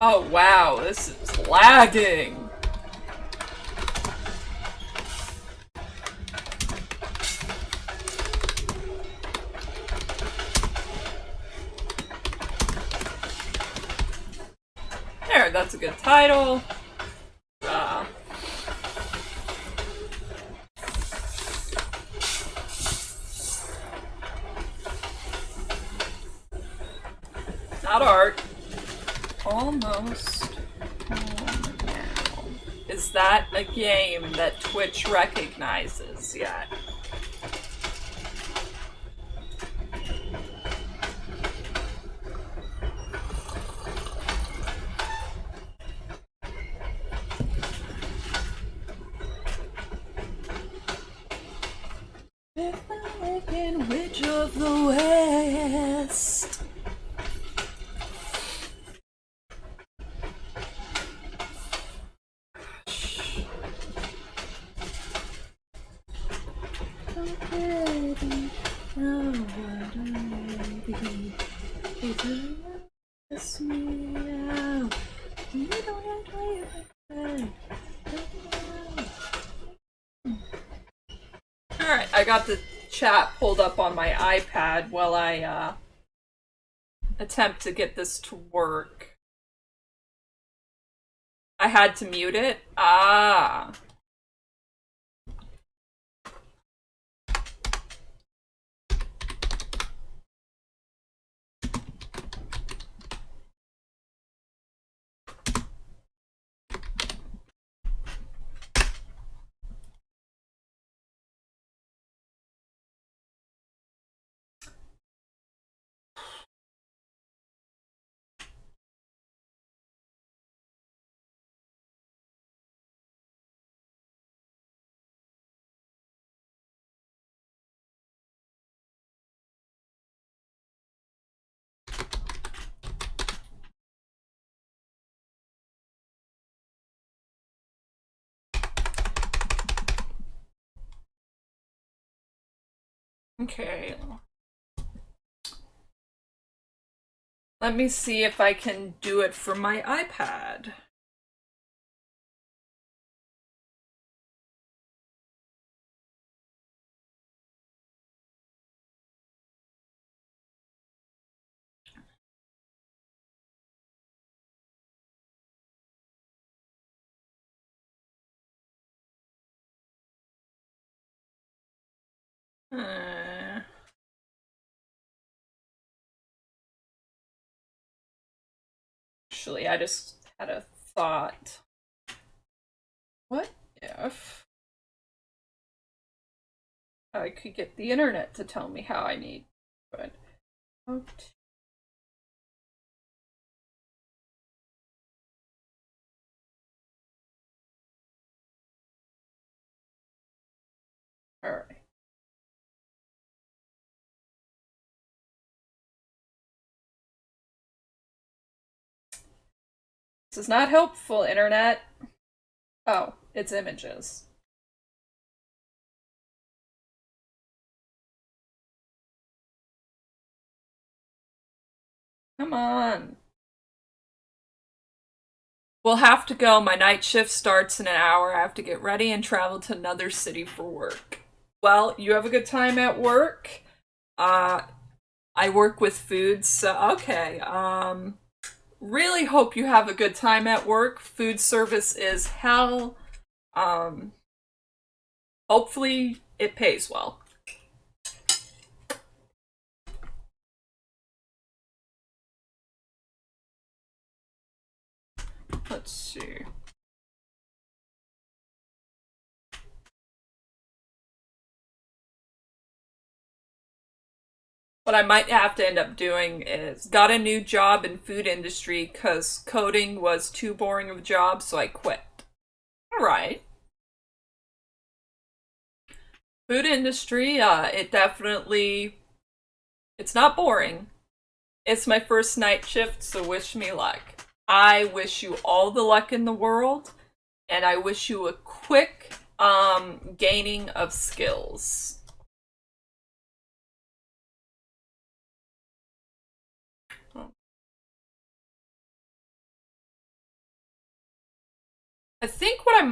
Oh wow, this is lagging! There, that's a good title. Not art. Almost home now. Is that a game that Twitch recognizes yet? In which of the West? Already know what I be. You ask me out. You don't have to wait. Alright, I got the chat pulled up on my iPad while I attempt to get this to work. I had to mute it? Ah. Okay. Let me see if I can do it from my iPad. Actually, I just had a thought. What if I could get the internet to tell me how I need to do it? Okay. Alright. This is not helpful, internet. Oh, it's images. Come on. We'll have to go. My night shift starts in an hour. I have to get ready and travel to another city for work. Well, you have a good time at work. I work with food, so okay. Really hope you have a good time at work. Food service is hell. Hopefully it pays well. Let's see. What I might have to end up doing is got a new job in food industry because coding was too boring of a job, so I quit. Alright. Food industry, it definitely, it's not boring. It's my first night shift, so wish me luck. I wish you all the luck in the world, and I wish you a quick gaining of skills. I think what I'm